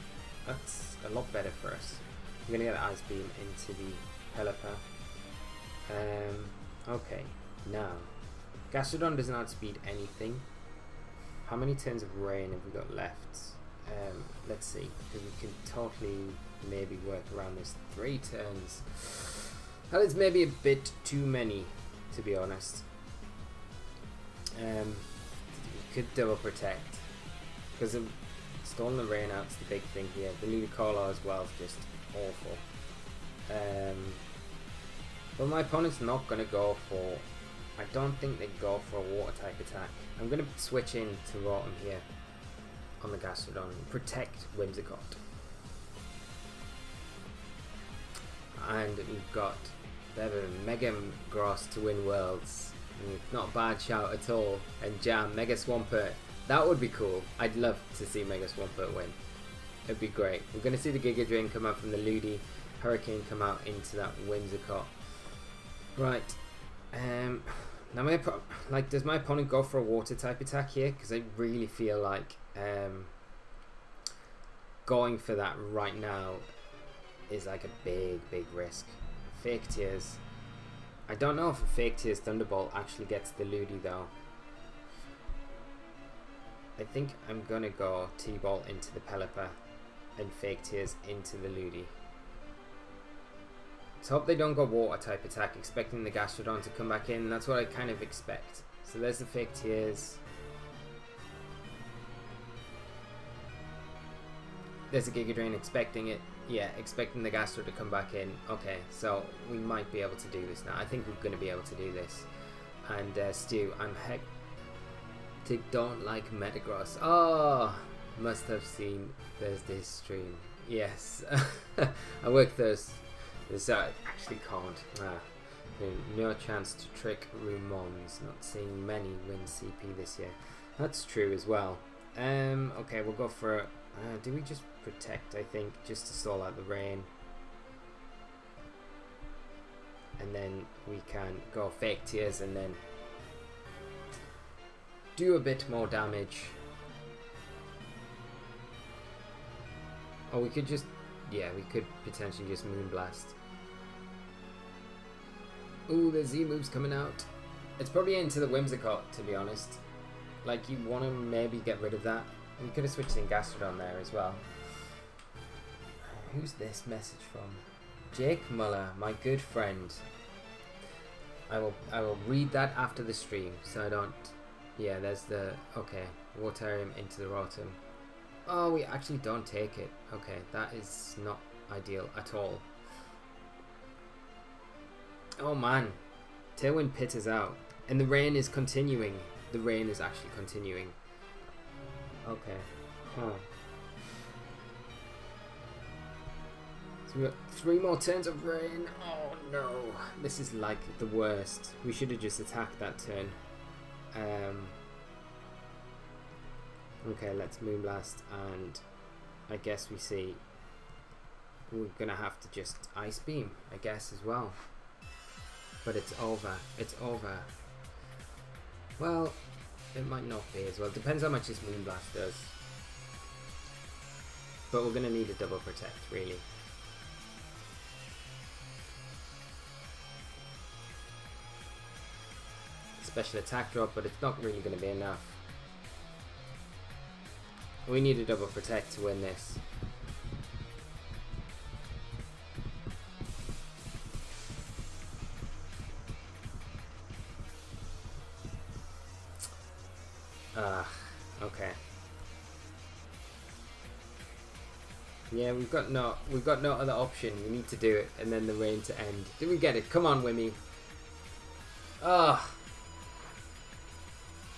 that's a lot better for us. I'm going to get an Ice Beam into the Pelipper. Okay, now Gastrodon does not outspeed anything. How many turns of rain have we got left? Let's see, because we can totally maybe work around this. 3 turns. That is maybe a bit too many, to be honest. We could double protect because of stalling the rain out's the big thing here. The Ludicolo as well is just awful. But my opponent's not going to go for, I don't think they go for a water type attack. I'm going to switch in to Rotom here on the Gastrodon and protect Whimsicott. And we've got Mega Gross to win Worlds. Not a bad shout at all. And Jam, Mega Swampert. That would be cool. I'd love to see Mega Swampert win. It'd be great. We're going to see the Giga Drain come out from the Ludi, Hurricane come out into that Whimsicott. Right. Now does my opponent go for a water type attack here? Because I really feel like going for that right now is like a big risk. Fake Tears. I don't know if a Fake Tears Thunderbolt actually gets the Ludi though. I think I'm gonna go T-Bolt into the Pelipper and Fake Tears into the Ludi. So hope they don't go water type attack, expecting the Gastrodon to come back in. That's what I kind of expect. So there's the Fake Tears. There's a Giga Drain, expecting it. Yeah, expecting the Gastro to come back in. Okay, so we might be able to do this now. I think we're going to be able to do this. And Stu, I'm don't like Metagross. Oh, must have seen Thursday's stream. Yes, I work Thursday. So I actually can't. No chance to trick Rumons. Not seeing many win CP this year. That's true as well. Okay, we'll go for. Do we just protect? I think just to stall out the rain, and then we can go Fake Tears and then do a bit more damage. Or we could just, yeah, we could potentially just Moonblast. Ooh, the Z move's coming out. It's probably into the Whimsicott, to be honest. Like, you want to maybe get rid of that. We could have switched in Gastrodon there as well. Who's this message from? Jake Muller, my good friend. I will read that after the stream, so I don't. Yeah, there's the okay. Waterium into the Rotom. Oh, we actually don't take it. Okay, that is not ideal at all. Oh man, Tailwind Pit is out, and the rain is continuing. The rain is actually continuing. Okay, Oh. So we've got 3 more turns of rain. Oh no. This is like the worst. We should have just attacked that turn. Okay, let's Moonblast, and I guess we see we're gonna have to just Ice Beam, I guess, as well. But it's over. It's over. Well, it might not be as well. Depends how much this Moonblast does. But we're gonna need a double protect, really. Special attack drop, but it's not really gonna be enough. We need a double protect to win this. Okay. Yeah, we've got no other option. We need to do it, and then the rain to end. Did we get it? Come on, Wimmy.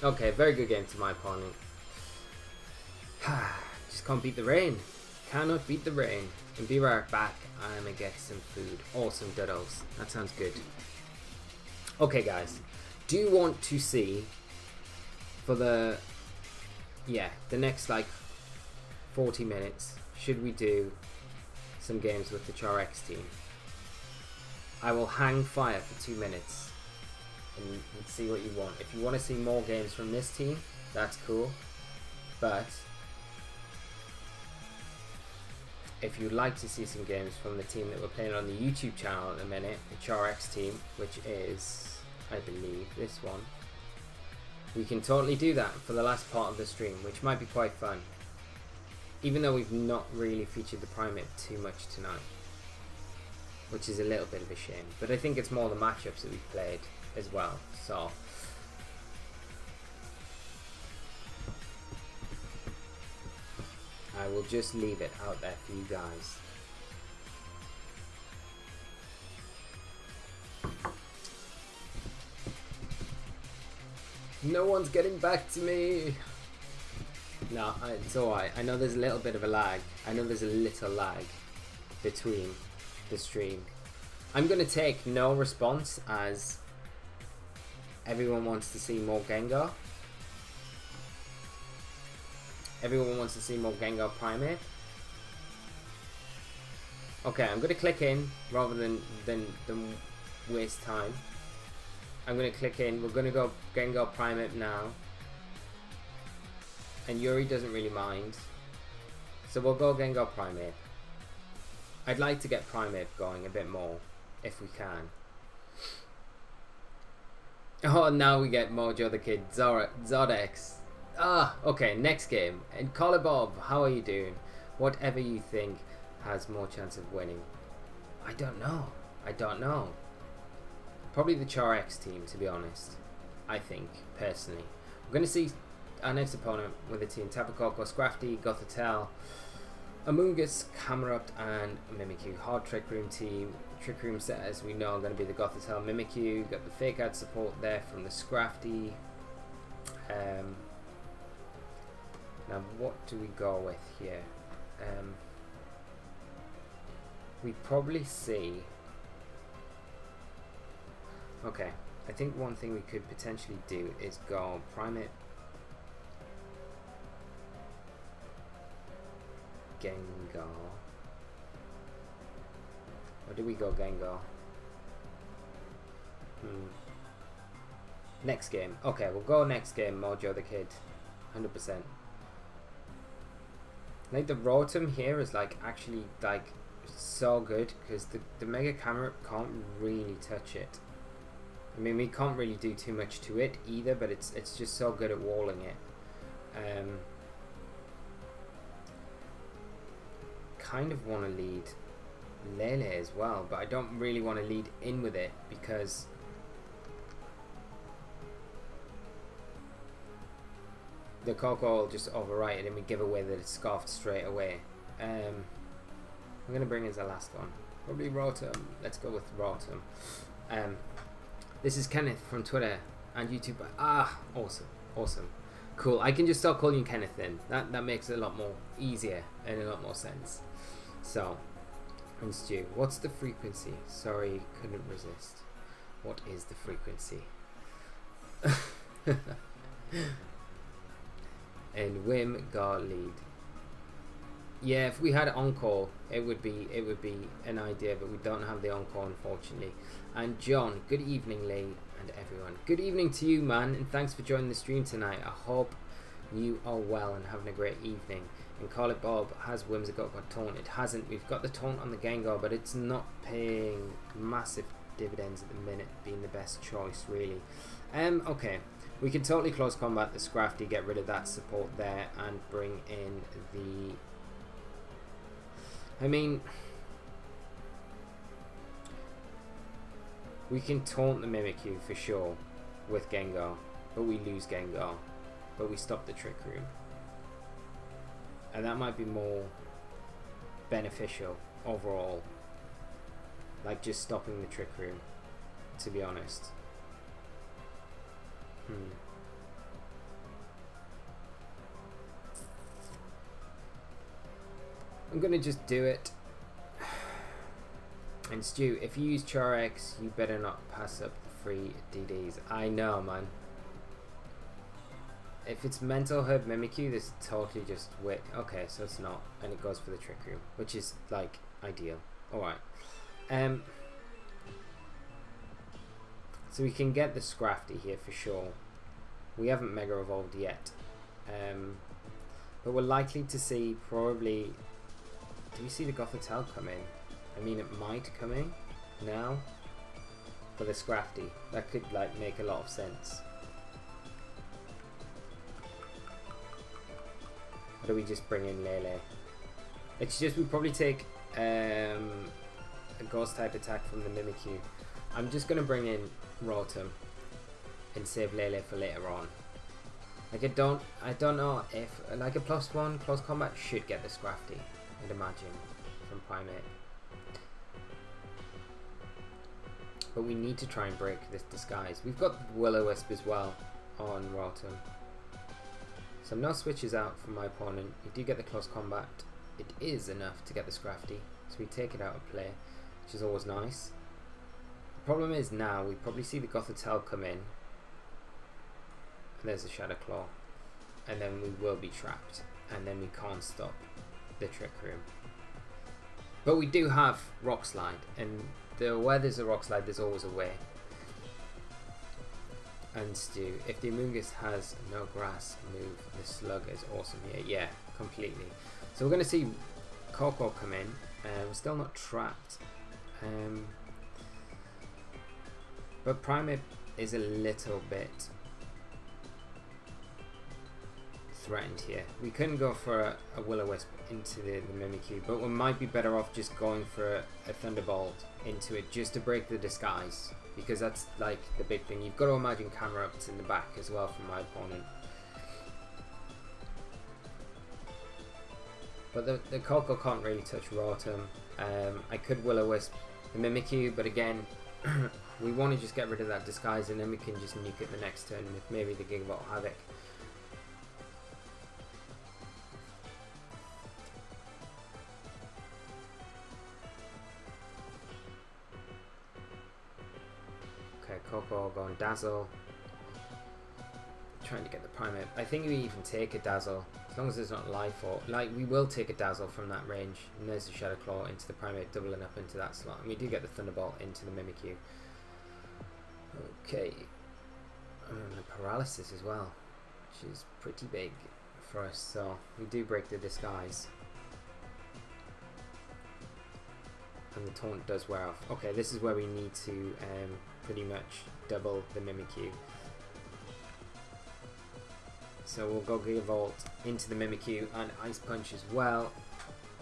Okay, very good game to my opponent. Just can't beat the rain. Cannot beat the rain. And be right back. I'm gonna get some food. Awesome doodles. That sounds good. Okay, guys. Do you want to see for the next like 40 minutes, should we do some games with the SOHKs team? I will hang fire for 2 minutes and see what you want. If you want to see more games from this team, that's cool. But if you'd like to see some games from the team that we're playing on the YouTube channel at the minute, the SOHKs team, which is, I believe, this one, we can totally do that for the last part of the stream, which might be quite fun. Even though we've not really featured the Primate too much tonight, which is a little bit of a shame. But I think it's more the matchups that we've played as well. So I will just leave it out there for you guys. No one's getting back to me. No, it's alright. I know there's a little bit of a lag. I know there's a little lag between the stream. I'm going to take no response as everyone wants to see more Gengar. Everyone wants to see more Gengar Primate. Okay, I'm going to click in rather than waste time. I'm going to click in. We're going to go Gengar Primate now. And Yuri doesn't really mind. So we'll go Gengar Primate. I'd like to get Primate going a bit more, if we can. Oh, now we get Mojo the Kid, SOHKs. Okay, next game. And Collar Bob, how are you doing? Whatever you think has more chance of winning. I don't know. I don't know. Probably the SOHKs team, to be honest. I think, personally. We're going to see our next opponent with a team Tapu Koko, Scrafty, Gothitelle, Amoonguss, Camerupt, and Mimikyu. Hard Trick Room team. Trick Room set, as we know, are going to be the Gothitelle, Mimikyu. Got the Fake Out support there from the Scrafty. Now, what do we go with here? We probably see. Okay, I think one thing we could potentially do is go Primate, Gengar. Or do we go Gengar? Next game. Okay, we'll go next game, Mojo the Kid. 100%. Like the Rotom here is like actually like so good because the Mega Camera can't really touch it. I mean, we can't really do too much to it either, but it's just so good at walling it. Kind of want to lead Lele as well, but I don't really want to lead in with it because the Coco will just overwrite it and we give away that it's scarfed straight away. I'm going to bring in the last one. Probably Rotom. Let's go with Rotom. This is Kenneth from Twitter and YouTube. Awesome. Awesome. Cool. I can just start calling you Kenneth then. That makes it a lot more easier and a lot more sense. So, and Stu, what's the frequency? Sorry, couldn't resist. What is the frequency? And Wim got lead. Yeah, if we had on-call, it would be an idea, but we don't have the on-call, unfortunately. And John, good evening, Lee, and everyone. Good evening to you, man, and thanks for joining the stream tonight. I hope you are well and having a great evening. And Call It Bob, has Whimsicott got taunt? It hasn't. We've got the taunt on the Gengar, but it's not paying massive dividends at the minute, being the best choice, really. Okay. We can totally close combat the Scrafty, get rid of that support there, and bring in the... I mean... we can taunt the Mimikyu for sure with Gengar, but we lose Gengar. But we stop the Trick Room. And that might be more beneficial overall. Like just stopping the Trick Room, to be honest. I'm gonna just do it. And Stu, if you use Char-X, you better not pass up the free DDs. I know, man. If it's Mental Herb Mimikyu, this is totally just wait. Okay, so it's not, and it goes for the Trick Room, which is like ideal. All right. So we can get the Scrafty here for sure. We haven't Mega Evolved yet, but we're likely to see probably. Do we see the Gothitelle come in? I mean, it might come in now for the Scrafty. That could like make a lot of sense. Or do we just bring in Lele? It's just we probably take a Ghost type attack from the Mimikyu. I'm just gonna bring in Rotom and save Lele for later on. Like I don't know if like a +1 close combat should get the Scrafty, I'd imagine, from Primate. But we need to try and break this disguise. We've got Will-O-Wisp as well on Rotom. So no switches out from my opponent. We do get the close combat. It is enough to get the Scrafty. So we take it out of play, which is always nice. The problem is now we probably see the Gothitelle come in. And there's a Shadow Claw. And then we will be trapped. And then we can't stop the Trick Room. But we do have Rock Slide. And where there's a Rock Slide, there's always a way. And Stu, if the Amoonguss has no grass move, the Slug is awesome here. Yeah, completely. So we're going to see Coco come in. We're still not trapped. But Primate is a little bit threatened here. We couldn't go for a Will-O-Wisp into the Mimikyu, but we might be better off just going for a Thunderbolt into it just to break the disguise, because that's like the big thing. You've got to imagine camera ups in the back as well from my opponent. But the Coco can't really touch Rotom. I could Will-O-Wisp the Mimikyu, but again we want to just get rid of that disguise and then we can just nuke it the next turn with maybe the Gigavolt Havoc. Okay, Coco going Dazzle. Trying to get the Primate. I think we even take a Dazzle as long as there's not Life Orb. Like, we will take a Dazzle from that range. And there's the Shadow Claw into the Primate, doubling up into that slot. And we do get the Thunderbolt into the Mimikyu. Okay. The Paralysis as well, which is pretty big for us. So we do break the disguise. And the Taunt does wear off. Okay, this is where we need to pretty much double the Mimikyu. So we'll go Gigavolt into the Mimikyu and Ice Punch as well.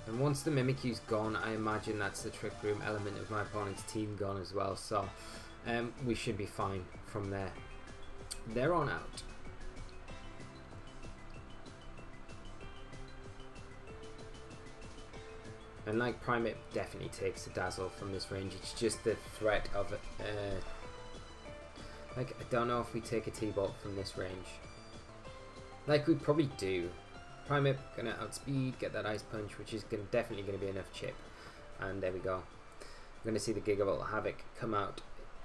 And once the Mimikyu's gone, I imagine that's the Trick Room element of my opponent's team gone as well. So we should be fine from there. They're on out. And like Primate definitely takes a Dazzle from this range. It's just the threat of it. Like, I don't know if we take a T-Bolt from this range. like we probably do. Primate gonna outspeed, get that Ice Punch, which is definitely gonna be enough chip. And there we go. We're gonna see the Gigavolt Havoc come out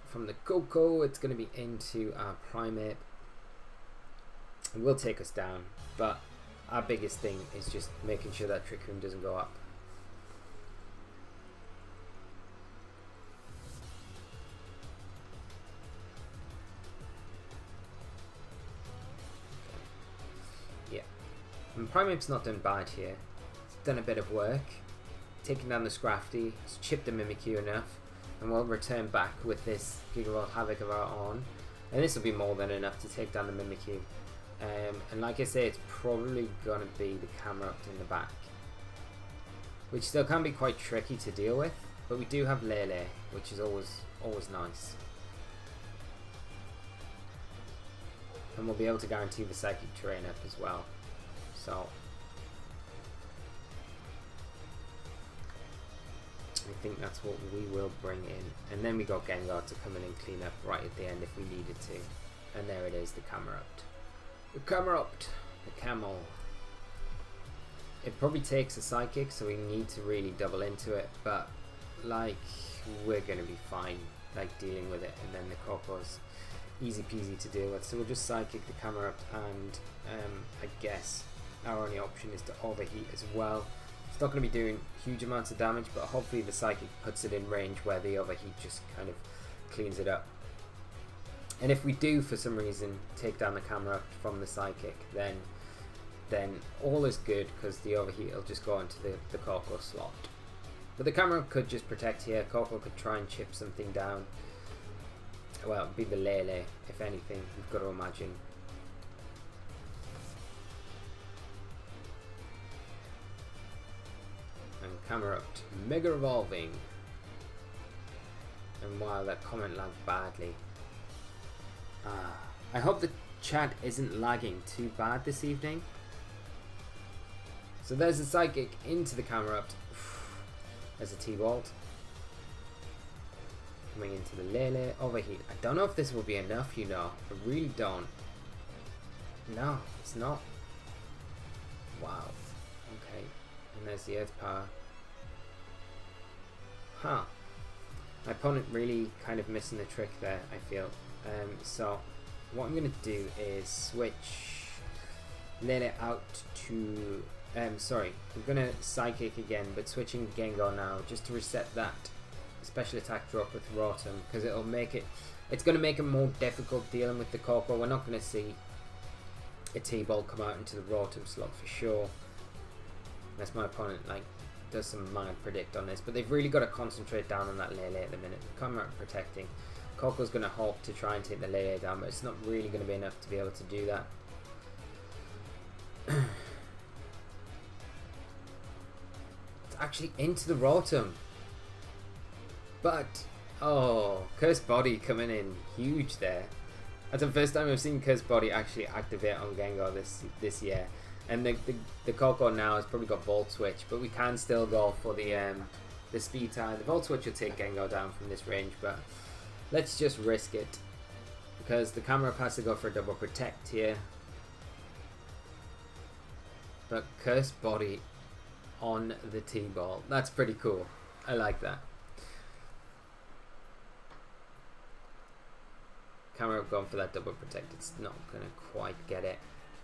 from the Coco. It's gonna be into our Primate. It will take us down, but our biggest thing is just making sure that Trick Room doesn't go up. And Primate's not done bad here. It's done a bit of work. Taking down the Scrafty, it's chipped the Mimikyu enough, and we'll return back with this Gigavolt Havoc of our own. And this will be more than enough to take down the Mimikyu. And like I say, it's probably going to be the Camerupt in the back, which still can be quite tricky to deal with, but we do have Lele, which is always nice. And we'll be able to guarantee the Psychic Terrain up as well. So I think that's what we will bring in, and then we got Gengar to come in and clean up right at the end if we needed to. And there it is, the Camerupt. The Camerupt, the Camel. It probably takes a Psychic, so we need to really double into it, but like we're gonna be fine, like dealing with it. And then the Coco's easy peasy to deal with, so we'll just Psychic the Camerupt, and I guess our only option is to overheat as well. It's not going to be doing huge amounts of damage, but hopefully the Psychic puts it in range where the overheat just kind of cleans it up. And if we do for some reason take down the Camerupt from the Psychic, then all is good, because the overheat will just go into the Coco slot. But the Camerupt could just protect here. Coco could try and chip something down. Well, it'd be the Lele, if anything, we've got to imagine. And Camerupt Mega Evolving. And wow, that comment lagged badly. I hope the chat isn't lagging too bad this evening. So there's a Psychic into the Camerupt. There's a T-Bolt. Coming into the Lele. Overheat. I don't know if this will be enough, you know. I really don't. No, it's not. Wow. Okay. And there's the Earth Power. Huh. My opponent really kind of missing the trick there, I feel. So what I'm going to do is switch Lele out to... sorry, I'm going to Psychic again, but switching Gengar now, just to reset that special attack drop with Rotom, because it'll make it... It's going to make it more difficult dealing with the Coco. We're not going to see a T-Bolt come out into the Rotom slot for sure. Unless my opponent like does some mad predict on this, but they've really got to concentrate down on that Lele at the minute. Come out protecting. Coco's going to hope to try and take the Lele down, but it's not really going to be enough to be able to do that. It's actually into the Rotom. But, oh, Cursed Body coming in huge there. That's the first time I've seen Cursed Body actually activate on Gengar this year. And the Coco now has probably got Volt Switch, but we can still go for the Speed Tie. The Volt Switch will take Gengar down from this range, but let's just risk it, because the Camerupt has to go for a double protect here. But Cursed Body on the T-Ball. That's pretty cool. I like that. Camerupt going for that double protect. It's not going to quite get it.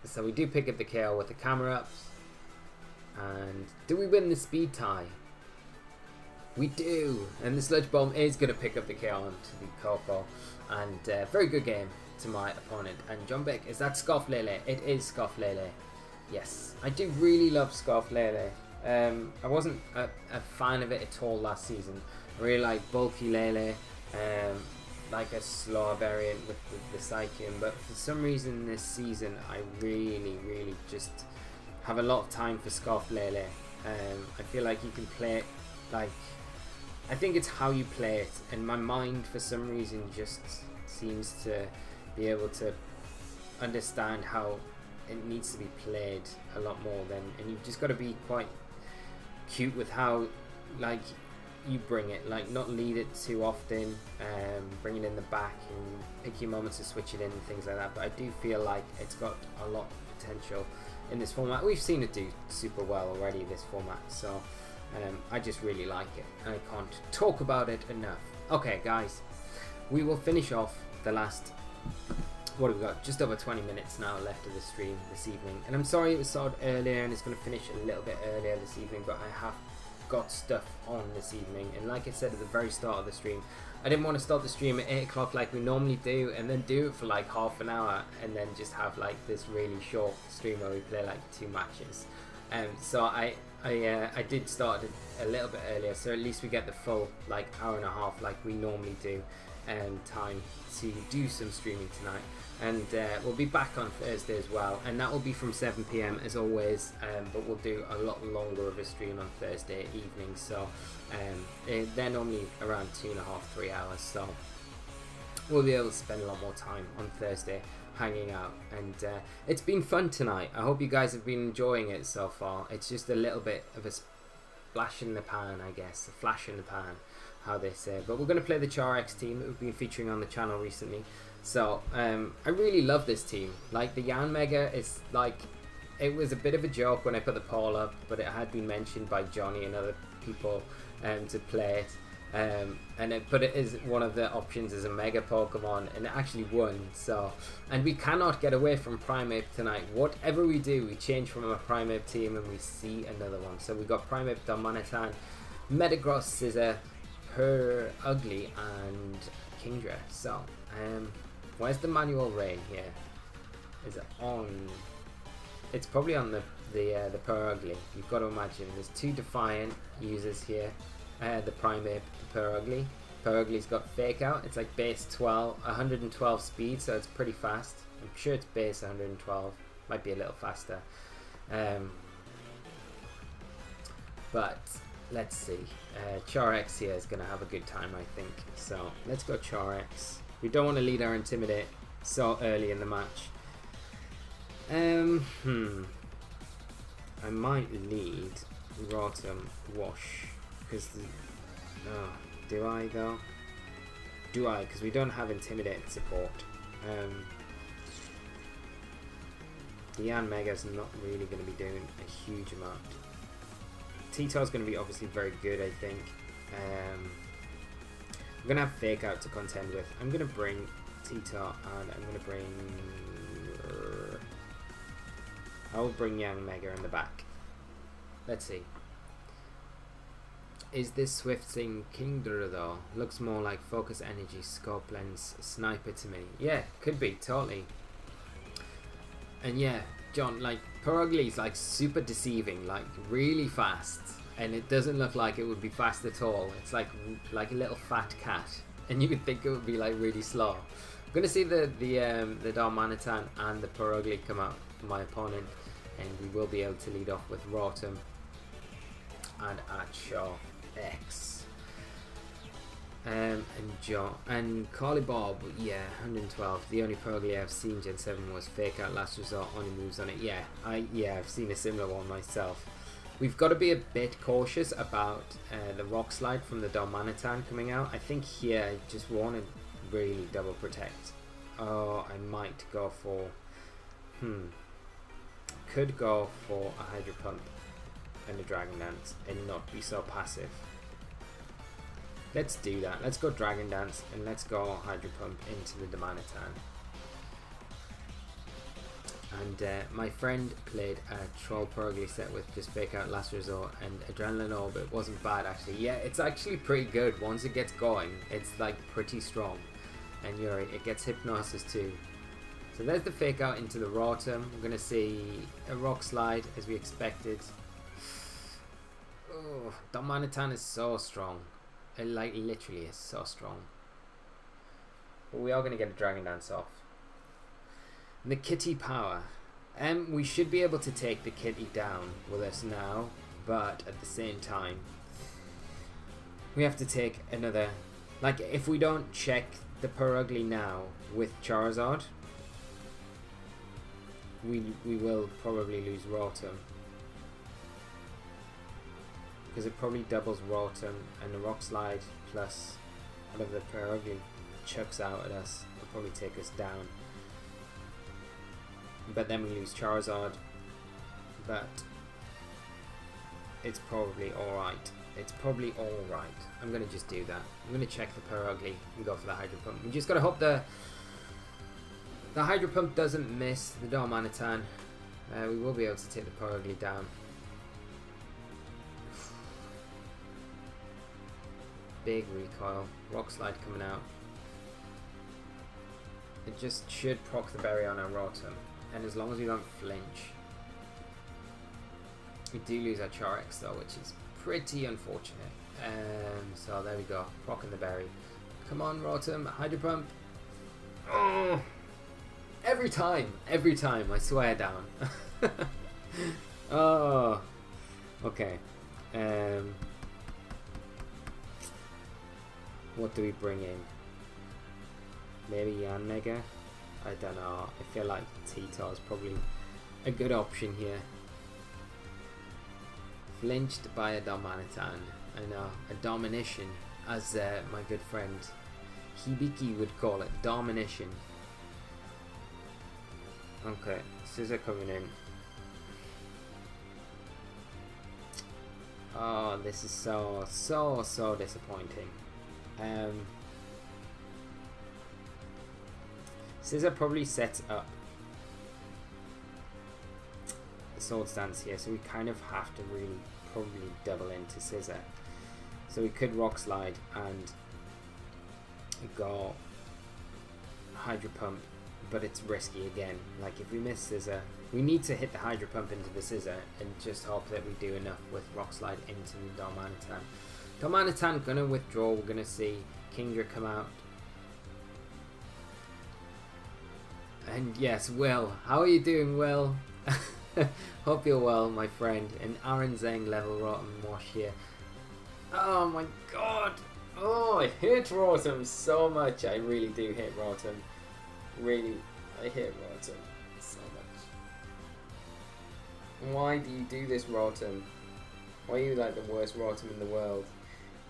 So we do pick up the KO with the Camerupt. And do we win the Speed Tie? We do. And the Sludge Bomb is going to pick up the KO onto the Coco. And very good game to my opponent. And John Beck, is that Scoff Lele? It is Scoff Lele. Yes. I do really love Scoff Lele. I wasn't a fan of it at all last season. I really like Bulky Lele. Like a slower variant with the Psychium, but for some reason this season I really just have a lot of time for Scoff Lele. I feel like you can play it, like, I think it's how you play it, and my mind for some reason just seems to be able to understand how it needs to be played a lot more than, and you've just got to be quite cute with how, like, you bring it, like not lead it too often, bring it in the back and pick your moments to switch it in and things like that. But I do feel like it's got a lot potential in this format. We've seen it do super well already, this format, so I just really like it, and I can't talk about it enough. Okay guys, we will finish off the last, what have we got, just over 20 minutes now left of the stream this evening, and I'm sorry it was started earlier and it's going to finish a little bit earlier this evening, but I have got stuff on this evening, and like I said at the very start of the stream, I didn't want to start the stream at 8 o'clock like we normally do and then do it for like half an hour and then just have like this really short stream where we play like 2 matches. So I did start it a little bit earlier, so at least we get the full like hour and a half like we normally do, time to do some streaming tonight. And we'll be back on Thursday as well, and that will be from 7 PM as always, but we'll do a lot longer of a stream on Thursday evening, so they're normally around 2.5–3 hours, so we'll be able to spend a lot more time on Thursday hanging out. And it's been fun tonight. I hope you guys have been enjoying it so far. It's just a little bit of a splash in the pan, I guess, a flash in the pan, how they say, but we're going to play the SOHKs team that we've been featuring on the channel recently. So I really love this team. Like the Yan Mega is like, it was a bit of a joke when I put the poll up, but it had been mentioned by Johnny and other people to play it, but it is one of the options as a Mega Pokemon, and it actually won. So, and we cannot get away from Primeape tonight. Whatever we do, we change from a Primeape team and we see another one. So we got Primeape, Darmanitan, Metagross, Scizor, Ugly, and Kingdra. So where's the manual rain here? Is it on? It's probably on the Ugly. You've got to imagine there's 2 Defiant users here. The Primeape, the Ugly. Ugly's got Fake Out. It's like base 112 speed, so it's pretty fast. I'm sure it's base 112. Might be a little faster. But let's see. SOHKs here is going to have a good time, I think. So let's go SOHKs. We don't want to lead our Intimidate so early in the match. I might lead Rotom Wash, because do I though? Do I? Because we don't have Intimidate support. The Yan Mega's not really going to be doing a huge amount. Tito's going to be obviously very good, I think. I'm going to have Fake Out to contend with. I'm going to bring Tito, and I'm going to bring... I will bring Yan Mega in the back. Let's see. Is this Swift Thing Kingdra though? Looks more like Focus Energy, Scope Lens, Sniper to me. Yeah, could be, totally. And yeah, John, like, Ugly's like super deceiving, like really fast. And it doesn't look like it would be fast at all. It's like a little fat cat. And you would think it would be like really slow. I'm going to see the Darmanitan and the Ugly come out for my opponent. And we will be able to lead off with Rotom and SOHKs. And John and Carly Bob, yeah, 112. The only Ugly I've seen Gen 7 was Fake Out, Last Resort, only moves on it. Yeah, I've seen a similar one myself. We've got to be a bit cautious about the Rock Slide from the Darmanitan coming out. I think here I just want to really double protect. Oh, I might go for could go for a Hydro Pump and a Dragon Dance and not be so passive. Let's do that. Let's go Dragon Dance and let's go Hydro Pump into the Darmanitan. And my friend played a Troll Ugly set with just Fake Out, Last Resort, and Adrenaline Orb. It wasn't bad actually. Yeah, it's actually pretty good. Once it gets going, it's like pretty strong. And you're right, it gets Hypnosis too. So there's the Fake Out into the Rotom. We're going to see a Rock Slide as we expected. Oh, Darmanitan is so strong. It like literally is so strong. But we are going to get a Dragon Dance off. And the Kitty Power. We should be able to take the Kitty down with us now, but at the same time, we have to take another. Like, if we don't check the Ugly now with Charizard, we will probably lose Rotom. Because it probably doubles Rotom, and the Rock Slide plus whatever the Ugly chucks out at us will probably take us down. but then we lose Charizard. But it's probably alright. It's probably alright. I'm going to just do that. I'm going to check the Perugly and go for the Hydro Pump. We just got to hope the Hydro Pump doesn't miss the Darmanitan. We will be able to take the Perugly down. Big recoil. Rock Slide coming out. It just should proc the berry on our Rotom. And as long as we don't flinch. We do lose our SOHKs though, which is pretty unfortunate. So there we go. Procking the berry. Come on, Rotom. Hydro Pump. Oh! Every time, I swear down. Oh, okay. What do we bring in? Maybe Yanmega? I don't know. I feel like T-Tar is probably a good option here. Flinched by a Darmanitan. I know, a Domination, as my good friend Hibiki would call it. Domination. Okay, Scissor coming in. Oh, this is so disappointing. Scissor probably sets up the Sword Stance here, so we kind of have to really probably double into Scissor. So we could Rock Slide and go Hydro Pump, but it's risky again. Like if we miss Scissor, we need to hit the Hydro Pump into the Scissor and just hope that we do enough with Rock Slide into the Darmanitan. Darmanitan gonna withdraw. We're gonna see Kingdra come out. And yes, Will. How are you doing, Will? Hope you're well, my friend. And Aaron Zeng level Rotom Wash here. Oh my god. Oh, I hate Rotom so much. I really do hate Rotom. Really, I hate Rotom so much. Why do you do this, Rotom? Why are you like the worst Rotom in the world?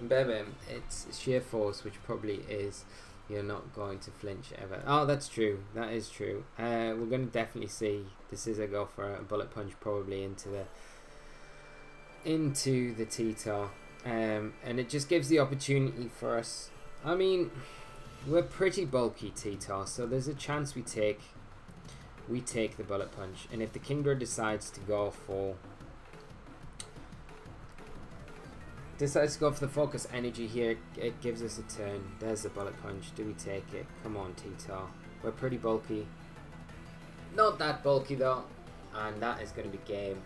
Bebe, it's sheer force, which probably is you're not going to flinch ever. Oh, that's true. That is true. We're going to definitely see the Scissor go for a Bullet Punch probably into the T-Tar. And it just gives the opportunity for us. I mean, we're pretty bulky T-Tar, so there's a chance we take the Bullet Punch. And if the Kingdra decides to go for the Focus Energy here, it gives us a turn. There's the Bullet Punch. Do we take it? Come on, T-Tar. We're pretty bulky. Not that bulky though. And that is going to be game.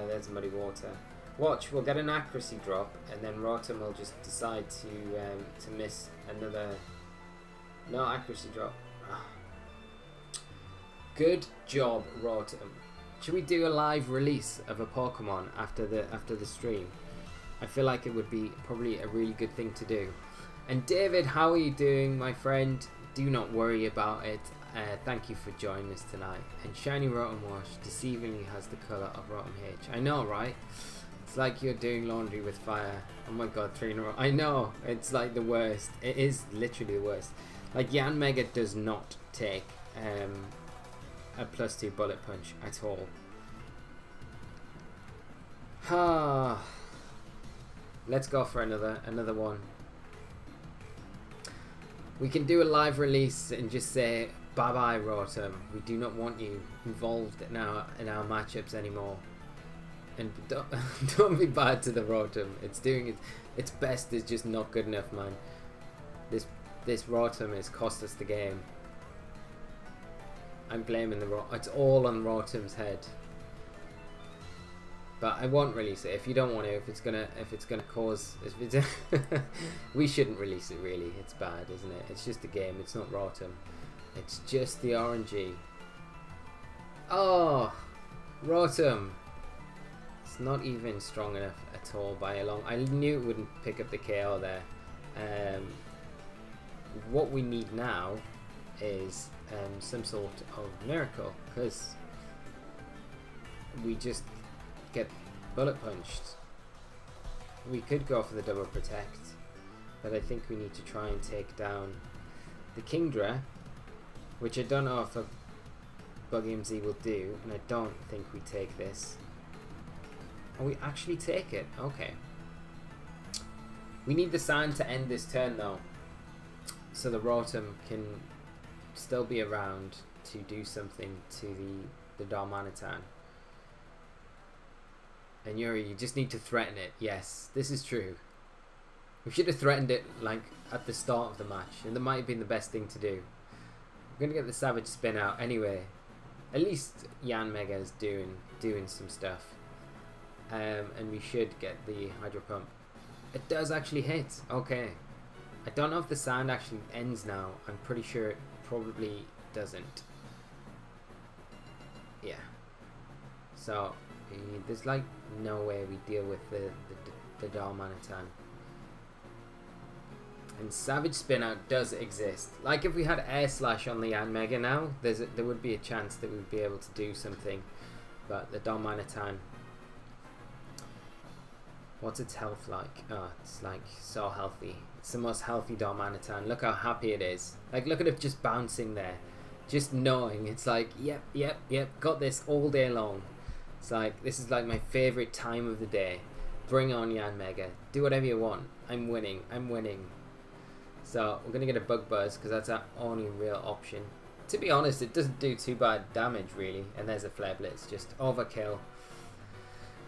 There's Muddy Water. Watch, we'll get an accuracy drop, and then Rotom will just decide to miss another. No accuracy drop. Good job, Rotom. Should we do a live release of a Pokemon after the stream? I feel like it would be probably a really good thing to do. And David, how are you doing, my friend? Do not worry about it. Thank you for joining us tonight. And Shiny Rotom Wash deceivingly has the colour of Rotom H. I know, right? It's like you're doing laundry with fire. Oh my god, 3 in a row. I know, it's like the worst. It is literally the worst. Like Yanmega does not take a +2 Bullet Punch at all. Let's go for another one. We can do a live release and just say bye bye Rotom. We do not want you involved in our matchups anymore. And don't be bad to the Rotom. It's doing its best is just not good enough, man. This Rotom has cost us the game. I'm blaming the Rotom. It's all on Rotom's head. But I won't release it if you don't want to. If it's gonna cause, we shouldn't release it really. It's bad, isn't it? It's just a game. It's not Rotom. It's just the RNG. Oh, Rotom. It's not even strong enough at all by a long. I knew it wouldn't pick up the KO there. What we need now is some sort of miracle, because we just get Bullet Punched. We could go for the double protect, but I think we need to try and take down the Kingdra which I don't know if a Bug EMZ will do, and I don't think we take this. Oh, we actually take it. Okay. We need the sand to end this turn though, so the Rotom can still be around to do something to the Darmanitan. And Yuri, you just need to threaten it. Yes, this is true. We should have threatened it like at the start of the match, and that might have been the best thing to do. We're gonna get the Savage Spin out anyway. At least Yanmega is doing some stuff, and we should get the Hydro Pump. It does actually hit. Okay, I don't know if the sand actually ends now. I'm pretty sure it probably doesn't. Yeah. So there's like no way we deal with the Darmanitan. And Savage Spin Out does exist. Like if we had Air Slash on the Yanmega now, there would be a chance that we would be able to do something. But the Darmanitan, what's its health like? Oh, it's like so healthy. It's the most healthy Darmanitan. Look how happy it is. Like look at it just bouncing there. Just knowing it's like, yep, got this all day long. It's like, this is like my favorite time of the day. Bring on Yanmega. Do whatever you want. I'm winning. So we're going to get a Bug Buzz because that's our only real option. To be honest, it doesn't do too bad damage really. And there's a Flare Blitz. Just overkill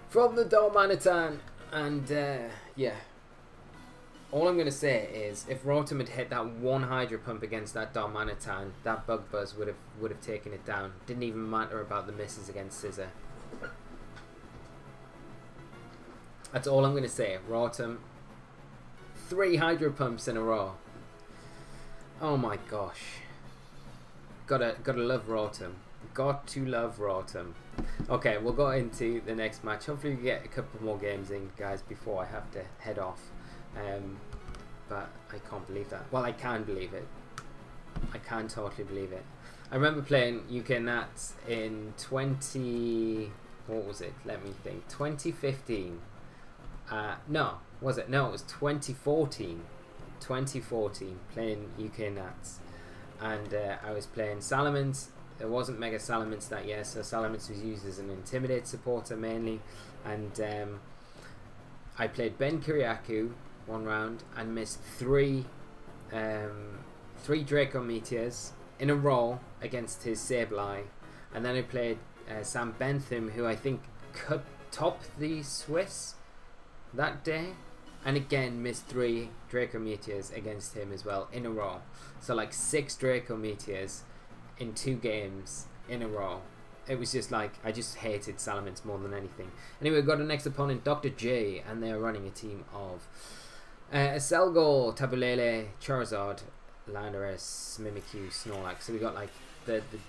from the Darmanitan. And yeah. All I'm going to say is if Rotom had hit that one Hydro Pump against that Darmanitan, that Bug Buzz would have taken it down. Didn't even matter about the misses against Scissor. That's all I'm going to say. Rotom, 3 Hydro Pumps in a row. Oh my gosh. Gotta love Rotom. Got to love Rotom. Okay, we'll go into the next match. Hopefully we get a couple more games in, guys, before I have to head off. But I can't believe that. Well, I can believe it. I can totally believe it. I remember playing UK Nats in what was it? Let me think. 2015. No, was it? No, it was 2014. 2014, playing UK Nats. And I was playing Salamence. There wasn't Mega Salamence that year, so Salamence was used as an Intimidate supporter mainly. And I played Ben Kiriakou one round and missed three Draco Meteors in a row against his Sableye. And then I played Sam Bentham, who I think could top the Swiss that day, and again missed 3 Draco Meteors against him as well in a row. So like 6 Draco Meteors in 2 games in a row. It was just like, I just hated Salamence more than anything. Anyway, we've got our next opponent, Dr. J, and they're running a team of Selgo, Tabulele, Charizard, Landorus, Mimikyu, Snorlax. So we got like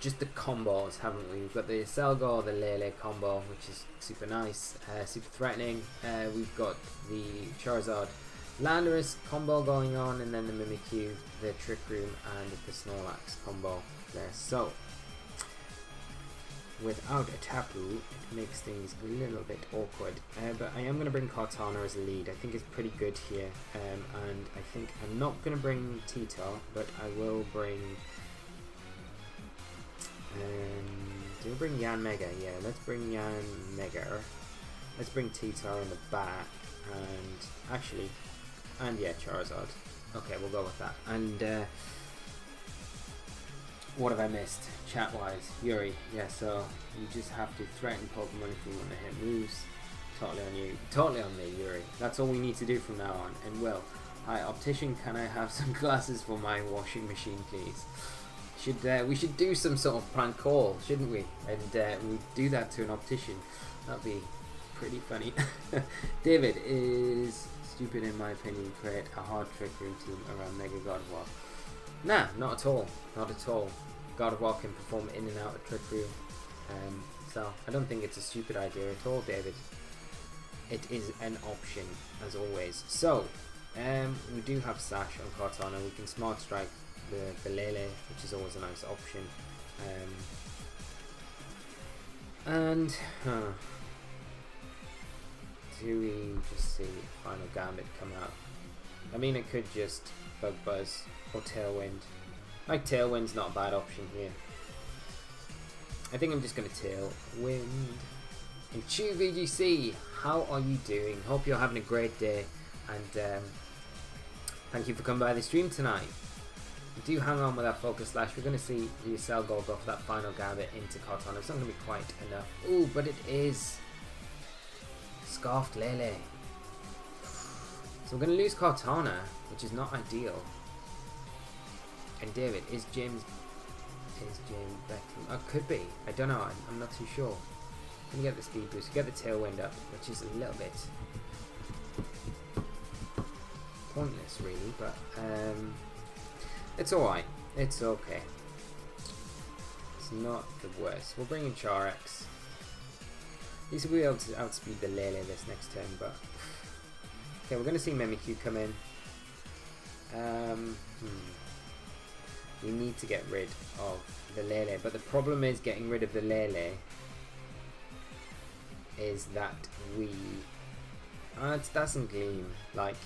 just the combos, haven't we? We've got the Selgo, the Lele combo, which is super nice, super threatening. We've got the Charizard Landorus combo going on, and then the Mimikyu, the Trick Room, and the Snorlax combo there. So without a Tapu, it makes things a little bit awkward. But I am going to bring Cortana as a lead. I think it's pretty good here. And I think I'm not going to bring Tito, but I will bring... do we bring Yanmega? Yeah, let's bring Yanmega. Let's bring Tito in the back. And actually... And yeah, Charizard. Okay, we'll go with that. And... what have I missed? Chat-wise, Yuri. Yeah, so you just have to threaten Pokemon if you want to hit moves. Totally on you. Totally on me, Yuri. That's all we need to do from now on. And well, hi, Optician, can I have some glasses for my washing machine, please? We should do some sort of prank call, shouldn't we? And we do that to an Optician. That'd be pretty funny. David is stupid in my opinion. Create a hard Trick Room team around Mega God of War. Nah, not at all. Not at all. God of War can perform in and out of Trick Room. So I don't think it's a stupid idea at all, David. It is an option, as always. So, we do have Sash on Cortana. We can Smart Strike the Lele, which is always a nice option. Do we just see Final Gambit come out? I mean, it could just Bug Buzz or Tailwind. Like Tailwind's not a bad option here. I think I'm just going to Tailwind. And Chew VGC, how are you doing? Hope you're having a great day. And thank you for coming by the stream tonight. Do hang on with that Focus Slash. We're going to see the Cell Gold go for that final gambit into Cortana. It's not going to be quite enough. Ooh, but it is Scarfed Lele. So we're going to lose Cortana, which is not ideal. And David, is James Beckham? Oh, could be. I don't know. I'm not too sure. Let me get the speed boost. Get the Tailwind up, which is a little bit pointless, really. But it's alright. It's okay. It's not the worst. We'll bring in Charex. At least we'll be able to outspeed the Lele this next turn. But okay, we're going to see Mimikyu come in. We need to get rid of the Lele, but the problem is getting rid of the Lele is that we it doesn't gleam. Like,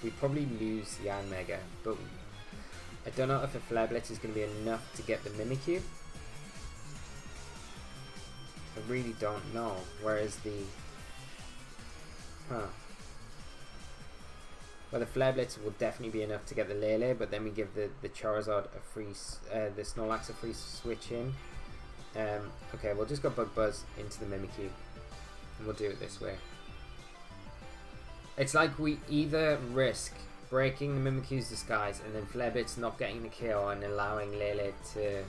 we probably lose Yan Mega, but I don't know if a Flare Blitz is going to be enough to get the Mimikyu. I really don't know. Whereas the well, the Flare Blitz will definitely be enough to get the Lele, but then we give the Charizard a free, the Snorlax a free switch in. Okay, we'll just go Bug Buzz into the Mimikyu, and we'll do it this way. It's like we either risk breaking the Mimikyu's disguise and then Flare Blitz not getting the kill and allowing Lele to...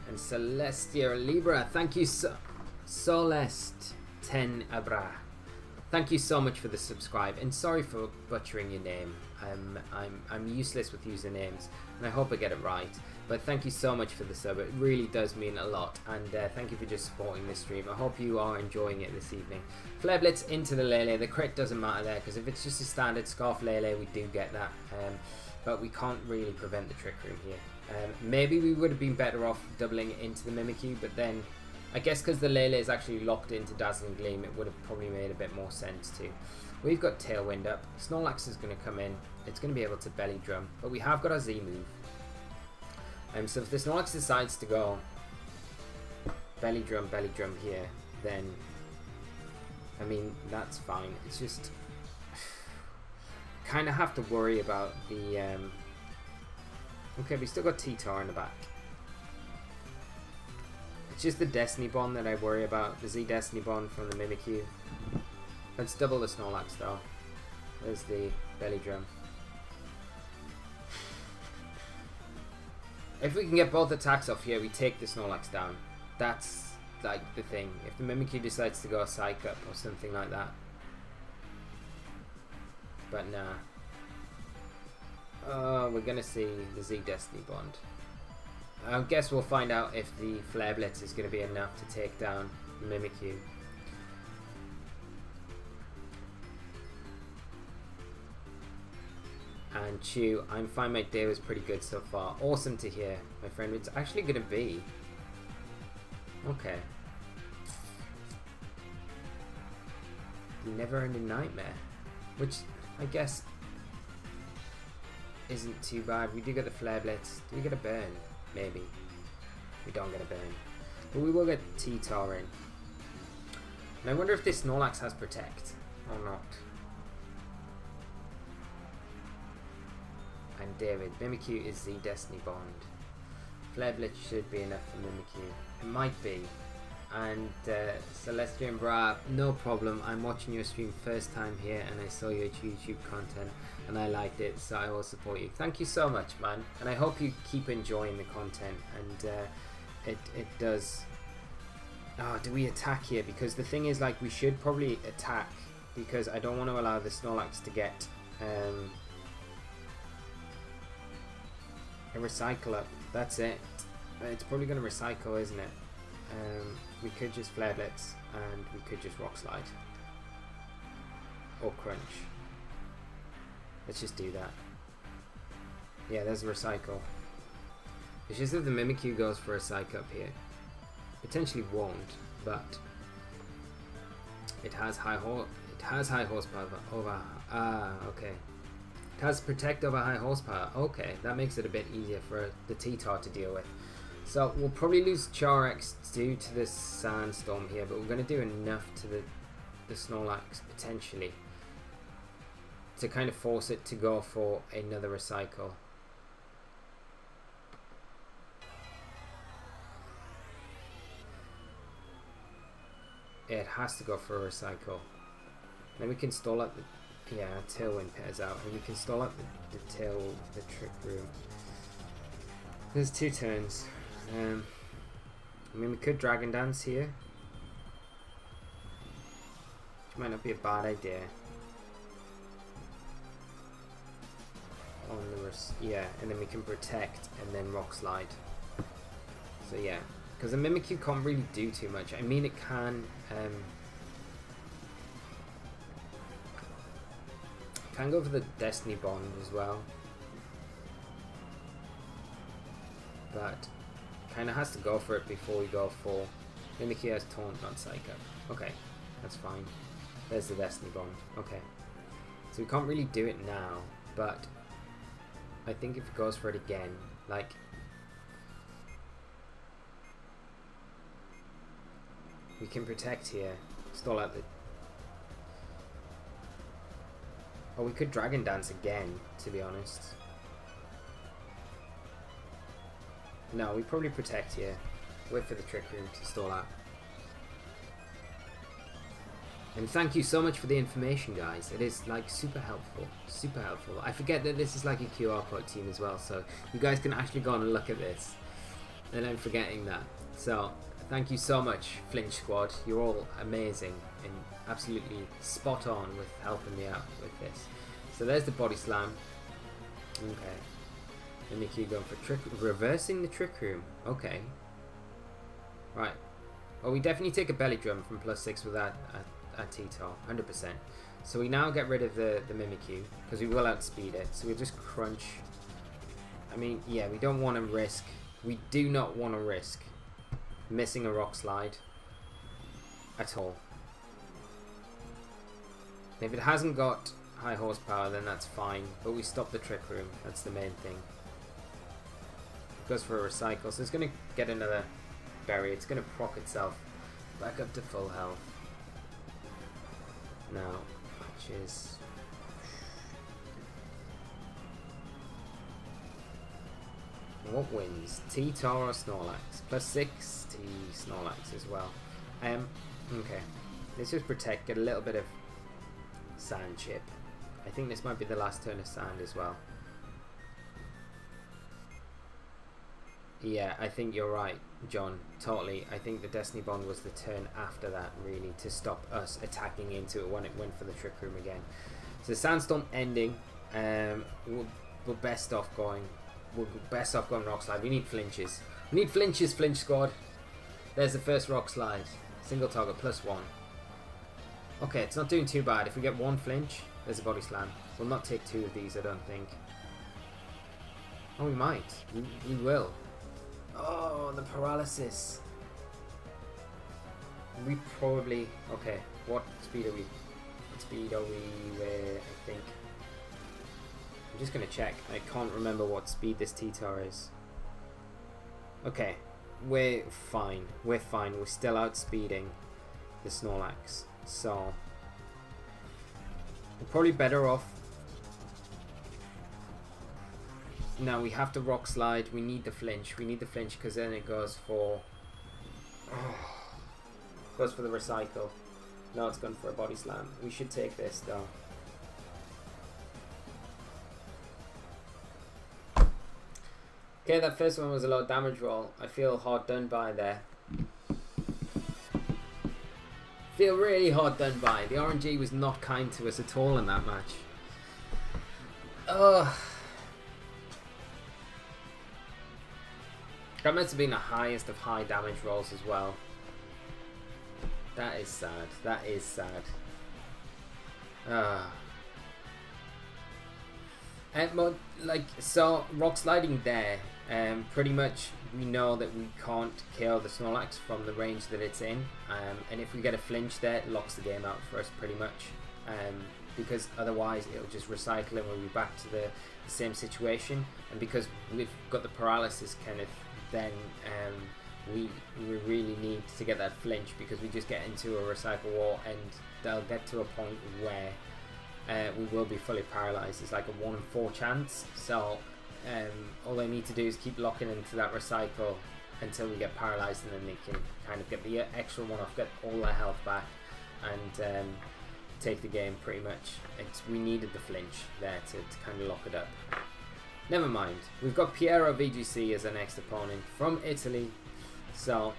And Celestia Libra, thank you so... Solest 10 Abra. Thank you so much for the subscribe, and sorry for butchering your name. I'm useless with usernames, and I hope I get it right. But thank you so much for the sub. It really does mean a lot, and thank you for just supporting this stream. I hope you are enjoying it this evening. Flare Blitz into the Lele. The crit doesn't matter there, because if it's just a standard Scarf Lele, we do get that. But we can't really prevent the Trick Room here. Maybe we would have been better off doubling it into the Mimikyu, but then I guess because the Lele is actually locked into Dazzling Gleam, it would have probably made a bit more sense too. We've got Tailwind up. Snorlax is going to come in. It's going to be able to Belly Drum, but we have got our Z move. So if the Snorlax decides to go Belly Drum here, then I mean, that's fine. It's just kind of have to worry about the okay, we still got T-Tar in the back. It's just the Destiny Bond that I worry about. The Z Destiny Bond from the Mimikyu. Let's double the Snorlax though. There's the Belly Drum. If we can get both attacks off here, we take the Snorlax down. That's like the thing. If the Mimikyu decides to go a Psych Up or something like that. But nah. Oh, we're gonna see the Z Destiny Bond. I guess we'll find out if the Flare Blitz is going to be enough to take down Mimikyu. And Chew, I'm fine, my day was pretty good so far. Awesome to hear, my friend. It's actually going to be... Okay. Never Ending Nightmare. Which, I guess, isn't too bad. We do get the Flare Blitz. Do we get a burn? Maybe. We don't get a burn. But we will get T-Tar in. And I wonder if this Snorlax has Protect or not. And David, Mimikyu is the Destiny Bond. Flare Blitz should be enough for Mimikyu. It might be. And Celestia and Bra, no problem. I'm watching your stream first time here and I saw your YouTube content and I liked it, so I will support you. Thank you so much, man. And I hope you keep enjoying the content. And it does... Oh, do we attack here? Because the thing is, like, we should probably attack because I don't want to allow the Snorlax to get a Recycle up. That's it. It's probably going to Recycle, isn't it? We could just Flare Blitz and we could just Rock Slide or Crunch. Let's just do that. Yeah, there's a Recycle. It's just that the Mimikyu goes for a Psych Up here. Potentially won't, but it has high horsepower over. Ah, okay. Has protect over high horsepower. Okay, that makes it a bit easier for the T-Tar to deal with. So we'll probably lose Charx due to this sandstorm here, but we're going to do enough to the Snorlax potentially to kind of force it to go for another recycle. It has to go for a recycle. Then we can stall up the Tailwind pairs out, and we can stall up the Trick Room. There's 2 turns. I mean, we could Dragon Dance here, which might not be a bad idea. On the and then we can protect and then Rock Slide. So yeah, because the Mimikyu can't really do too much. I mean, it can go for the Destiny Bond as well, but kind of has to go for it before we go for Mimikyu has Taunt, not Psych Up. Okay, that's fine. There's the Destiny Bond. Okay, so we can't really do it now, but I think if it goes for it again, like, we can protect here, stall out the... Oh, we could Dragon Dance again, to be honest. No, we probably protect here. Wait for the Trick Room to stall out. And thank you so much for the information, guys. It is like super helpful. Super helpful. I forget that this is like a QR code team as well, so you guys can actually go and look at this. And I'm forgetting that. So thank you so much, Flinch Squad. You're all amazing and absolutely spot on with helping me out with this. So there's the Body Slam. Okay. Mimikyu going for reversing the Trick Room. Okay. Right. Well, we definitely take a Belly Drum from +6 with that T-Tar, 100%. So we now get rid of the Mimikyu, because we will outspeed it. So we'll just crunch. I mean, yeah, we don't want to risk. We do not want to risk missing a Rock Slide at all. If it hasn't got high horsepower, then that's fine. But we stop the Trick Room. That's the main thing. It goes for a recycle, so it's going to get another berry. It's going to proc itself back up to full health. Now, which is... What wins? T-Tar or Snorlax? +6 T Snorlax as well. Okay. Let's just protect, get a little bit of sand chip. I think this might be the last turn of sand as well. Yeah, I think you're right, John. Totally. I think the Destiny Bond was the turn after that, really, to stop us attacking into it when it went for the Trick Room again. So Sandstorm ending. We're best off going. We're best off going Rock Slide. We need flinches. We need flinches, Flinch Squad. There's the first Rock Slide. Single target +1. Okay, it's not doing too bad. If we get 1 flinch, there's a Body Slam. We'll not take 2 of these, I don't think. Oh, we might. We will. Oh, the paralysis. We probably... Okay, what speed are we? What speed are we where, I think... I'm just going to check. I can't remember what speed this T-Tar is. Okay, we're fine. We're fine. We're still outspeeding the Snorlax. So, we're probably better off. Now we have to Rock Slide. We need the flinch. We need the flinch because then it goes for... goes for the recycle. Now it's gone for a Body Slam. We should take this though. Okay, that first one was a low damage roll. I feel hard done by there. Feel really hard done by. The RNG was not kind to us at all in that match. Ugh. That must have been the highest of high damage rolls as well. That is sad. That is sad. But like, so Rock Sliding there, pretty much we know that we can't kill the Snorlax from the range that it's in, and if we get a flinch there, it locks the game out for us pretty much. because otherwise it'll just recycle and we'll be back to the same situation. And because we've got the paralysis, Kenneth, then we really need to get that flinch, because we just get into a recycle wall and they'll get to a point where we will be fully paralyzed. It's like a 1 in 4 chance. So all they need to do is keep locking into that recycle until we get paralyzed, and then they can kind of get the extra one off, get all their health back, and take the game pretty much. We needed the flinch there to kind of lock it up. Never mind. We've got Piero VGC as our next opponent from Italy. So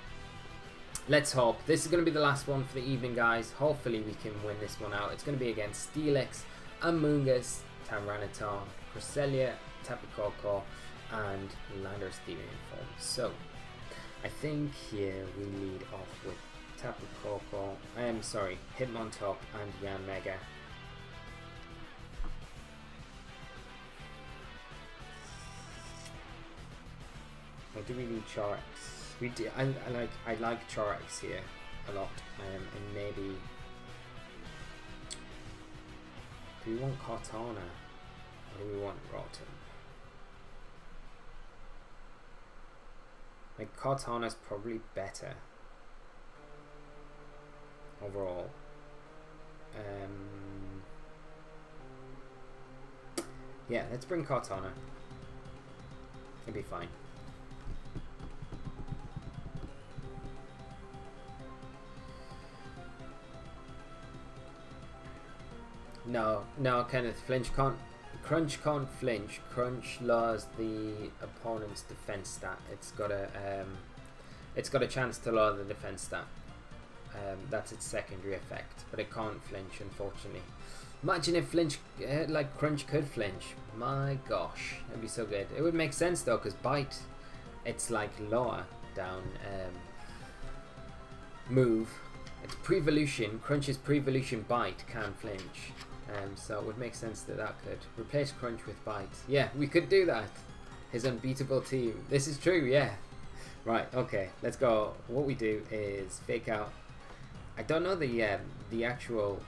let's hope. This is going to be the last one for the evening, guys. Hopefully we can win this one out. It's going to be against Steelix, Amoonguss, Tyranitar, Cresselia, Tapu Koko, and Landorus Demon form. So I think here we lead off with Tapu Koko, sorry, Hitmontop and Yanmega. Or do we need Charex? We do. I like Charex here a lot, and maybe do we want Cortana or do we want Rotom? Like Cortana's probably better overall. Yeah, let's bring Cortana. It'll be fine. No, Kenneth, Crunch can't flinch. Crunch lowers the opponent's defense stat. It's got a chance to lower the defense stat. That's its secondary effect, but it can't flinch, unfortunately. Imagine if flinch, like Crunch could flinch. My gosh, that'd be so good. It would make sense though, because Bite, it's like lower down move. It's pre-evolution. Crunch's pre-evolution Bite can flinch. So it would make sense that could replace Crunch with Bite. Yeah, we could do that. His unbeatable team. This is true, yeah. Right, okay, let's go. What we do is fake out. I don't know the actual.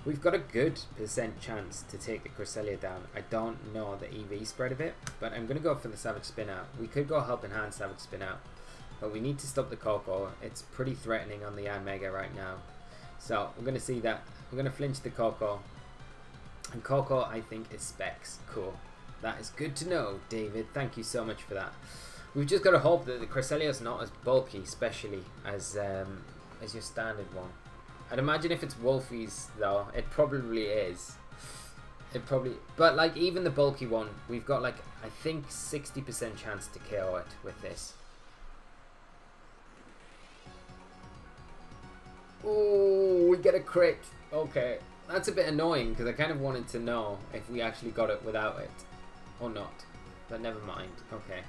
We've got a good % chance to take the Cresselia down. I don't know the EV spread of it, but I'm gonna go for the Savage Spin Out. We could go Helping Hand Savage Spin Out, but we need to stop the Koko. It's pretty threatening on the Yanmega right now. So we're going to see that. We're going to flinch the Koko. And Koko, I think, is Specs. Cool. That is good to know, David. Thank you so much for that. We've just got to hope that the Cresselia is not as bulky, especially as your standard one. I'd imagine if it's Wolfie's, though, it probably is. But like even the bulky one, we've got like, I think 60% chance to KO it with this. Oh, we get a crit. Okay, that's a bit annoying because I kind of wanted to know if we actually got it without it or not. But never mind. Okay,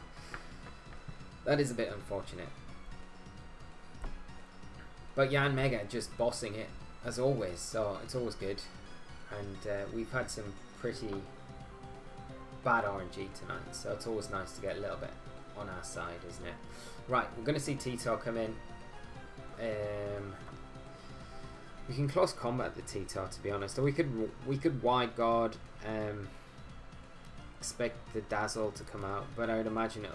that is a bit unfortunate. But Yanmega just bossing it as always, so it's always good. And we've had some pretty bad RNG tonight, so it's always nice to get a little bit on our side, isn't it? Right, we're going to see Tito come in. We can close combat the Tito, to be honest, or we could wide guard, expect the Dazzle to come out, but I'd imagine it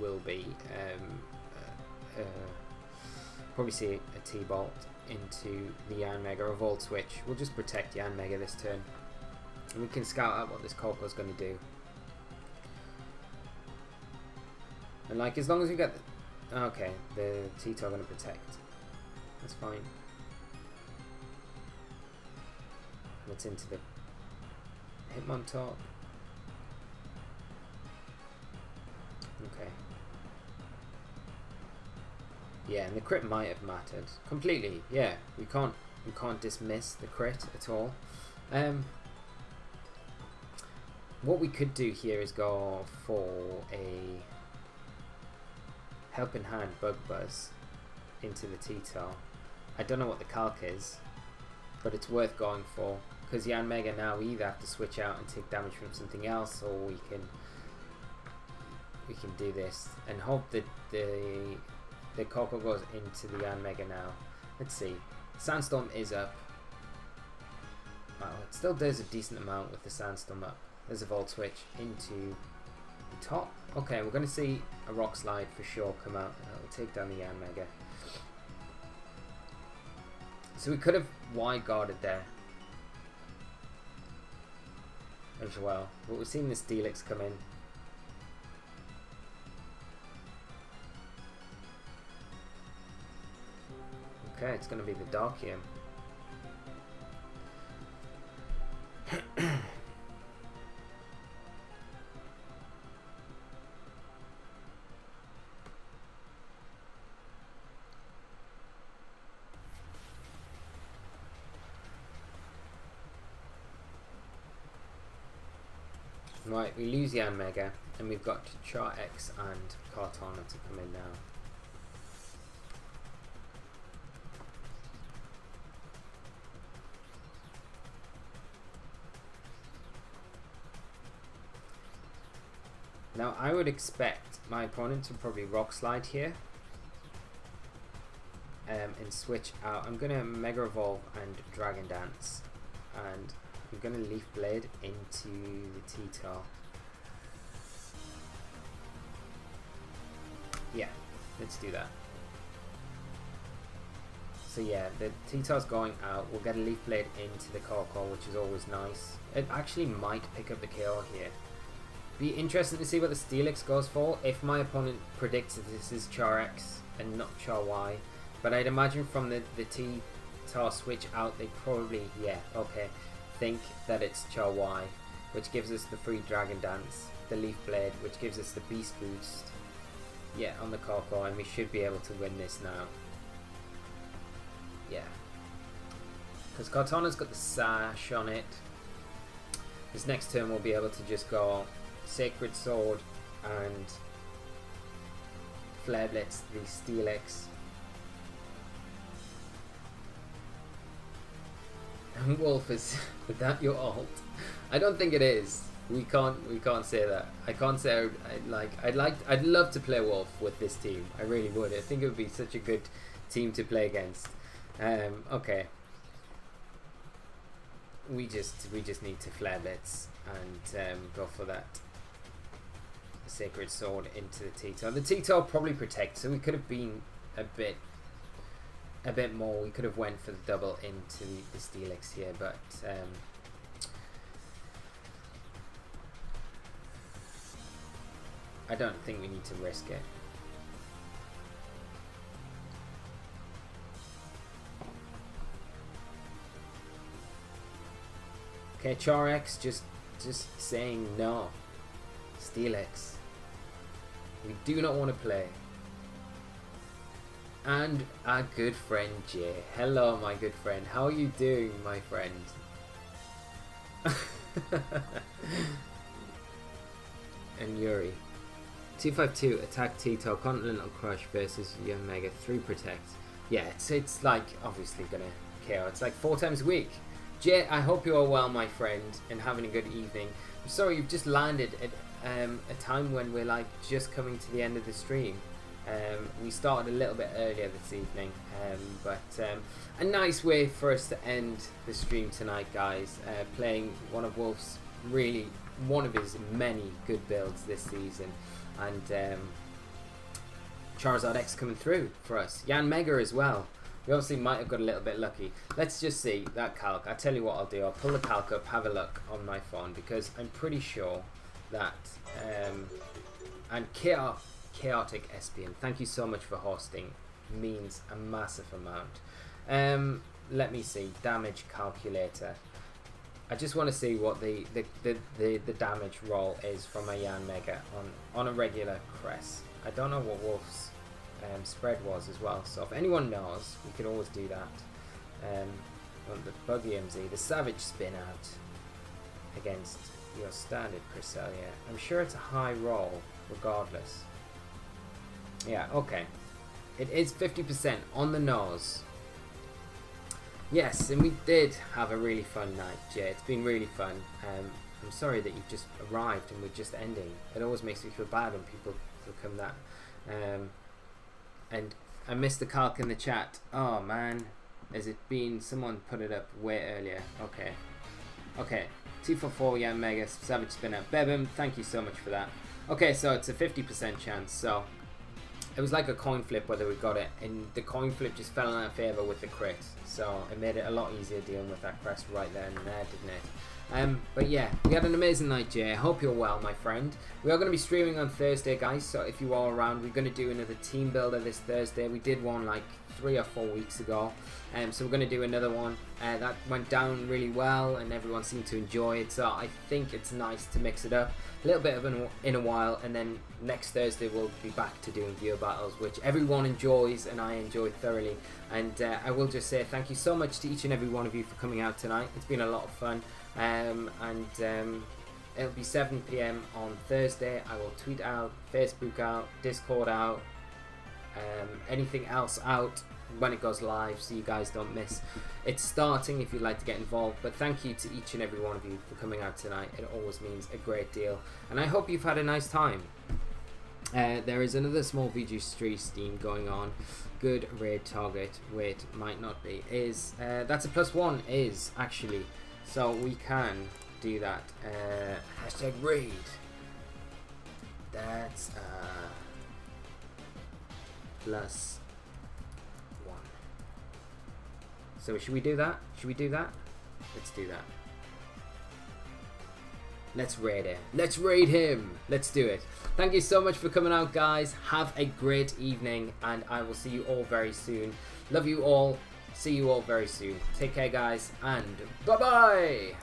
will be probably see a T-Bolt into the Yanmega, or a Volt Switch. We'll just protect Yanmega this turn, and we can scout out what this Koko's going to do. And like, as long as we get okay, the Tito are going to protect. That's fine. And it's into the Hitmontop. Okay. Yeah, and the crit might have mattered completely. Yeah, we can't dismiss the crit at all. What we could do here is go for a Helping Hand Bug Buzz into the Tito. I don't know what the calc is, but it's worth going for, because Yanmega now we either have to switch out and take damage from something else, or we can do this and hope that the the Coco goes into the Yan Mega now. Let's see. Sandstorm is up. Wow, it still does a decent amount with the Sandstorm up. There's a Volt Switch into the top. Okay, we're going to see a Rock Slide for sure come out. It'll take down the Yan Mega. So we could have wide guarded there as well. But we've seen this Steelix come in. Okay, it's going to be the Darkium. Right, we lose Yan Mega, and we've got SOHKs and Kartana to come in now. Now, I would expect my opponent to probably Rock Slide here and switch out. I'm going to Mega Evolve and Dragon Dance, and I'm going to Leaf Blade into the T-Tar. Yeah, let's do that. So yeah, the T-Tar's going out. We'll get a Leaf Blade into the Coco, which is always nice. It actually might pick up the KO here. Be interesting to see what the Steelix goes for. If my opponent predicts that this is SOHKs and not SOHY, but I'd imagine from the T-Tar switch out, they probably, yeah, okay, think that it's SOHY, which gives us the free Dragon Dance, the Leaf Blade, which gives us the Beast Boost, yeah, on the Coco, and we should be able to win this now. Yeah, because Kartana's got the Sash on it. This next turn we'll be able to just go Sacred Sword and Flare Blitz the Steelix. And Wolf, is that your ult? I don't think it is. We can't say that. I can't say I'd love to play Wolf with this team. I really would. I think it would be such a good team to play against. Okay. We just need to Flare Blitz and go for that Sacred Sword into the T-Tar. The T-Tar probably protects, so we could have been a bit more. We could have went for the double into the Steelix here, but I don't think we need to risk it. Okay, SOHKs just saying no. Steelix, we do not want to play. And our good friend Jay. Hello, my good friend. How are you doing, my friend? And Yuri. 252 attack T-Tar Continental Crush versus Yan Mega 3 protect. Yeah, it's like obviously gonna KO. It's like 4 times a week. Jay, I hope you are well, my friend, and having a good evening. I'm sorry you've just landed at a time when we're like just coming to the end of the stream. We started a little bit earlier this evening, but a nice way for us to end the stream tonight, guys. Playing one of Wolf's one of his many good builds this season, and Charizard X coming through for us. Yan Mega as well. We obviously might have got a little bit lucky. Let's just see that calc. I'll tell you what I'll do. I'll pull the calc up, have a look on my phone, because I'm pretty sure that and Chaotic Espion, thank you so much for hosting, means a massive amount. Let me see, damage calculator. I just want to see what the damage roll is from a Yan Mega on a regular Cress. I don't know what Wolf's spread was as well, so if anyone knows, we could always do that. On the Buggy MZ, the Savage Spin out against your standard Cresselia. I'm sure it's a high roll regardless. Yeah, okay. It is 50% on the nose. Yes, and we did have a really fun night, Jay. It's been really fun. I'm sorry that you've just arrived and we're just ending. It always makes me feel bad when people become that. And I missed the calc in the chat. Oh man, has it been? Someone put it up way earlier. Okay, okay. 244, yeah, Mega Savage Spinner. Bebim, thank you so much for that. Okay, so it's a 50% chance. So it was like a coin flip whether we got it, and the coin flip just fell in our favour with the crit. So it made it a lot easier dealing with that crest right there and there, didn't it? But yeah, we had an amazing night, Jay. I hope you're well, my friend. We are going to be streaming on Thursday, guys, so if you are around, we're going to do another team builder this Thursday. We did one like 3 or 4 weeks ago, so we're going to do another one. That went down really well and everyone seemed to enjoy it, so I think it's nice to mix it up a little bit of in a while, and then next Thursday we'll be back to doing viewer battles, which everyone enjoys and I enjoy thoroughly. And I will just say thank you so much to each and every one of you for coming out tonight. It's been a lot of fun. It'll be 7 PM on Thursday. I will tweet out, Facebook out, Discord out, anything else out when it goes live, so you guys don't miss it's starting if you'd like to get involved. But thank you to each and every one of you for coming out tonight. It always means a great deal, and I hope you've had a nice time. There is another small VGC stream going on. Good raid target. Wait, might not be. Is that's a +1 is actually, so we can do that. Hashtag raid. That's +1. So should we do that? Should we do that? Let's do that. Let's raid him. Let's raid him. Let's do it. Thank you so much for coming out, guys. Have a great evening, and I will see you all very soon. Love you all. See you all very soon. Take care, guys, and bye-bye.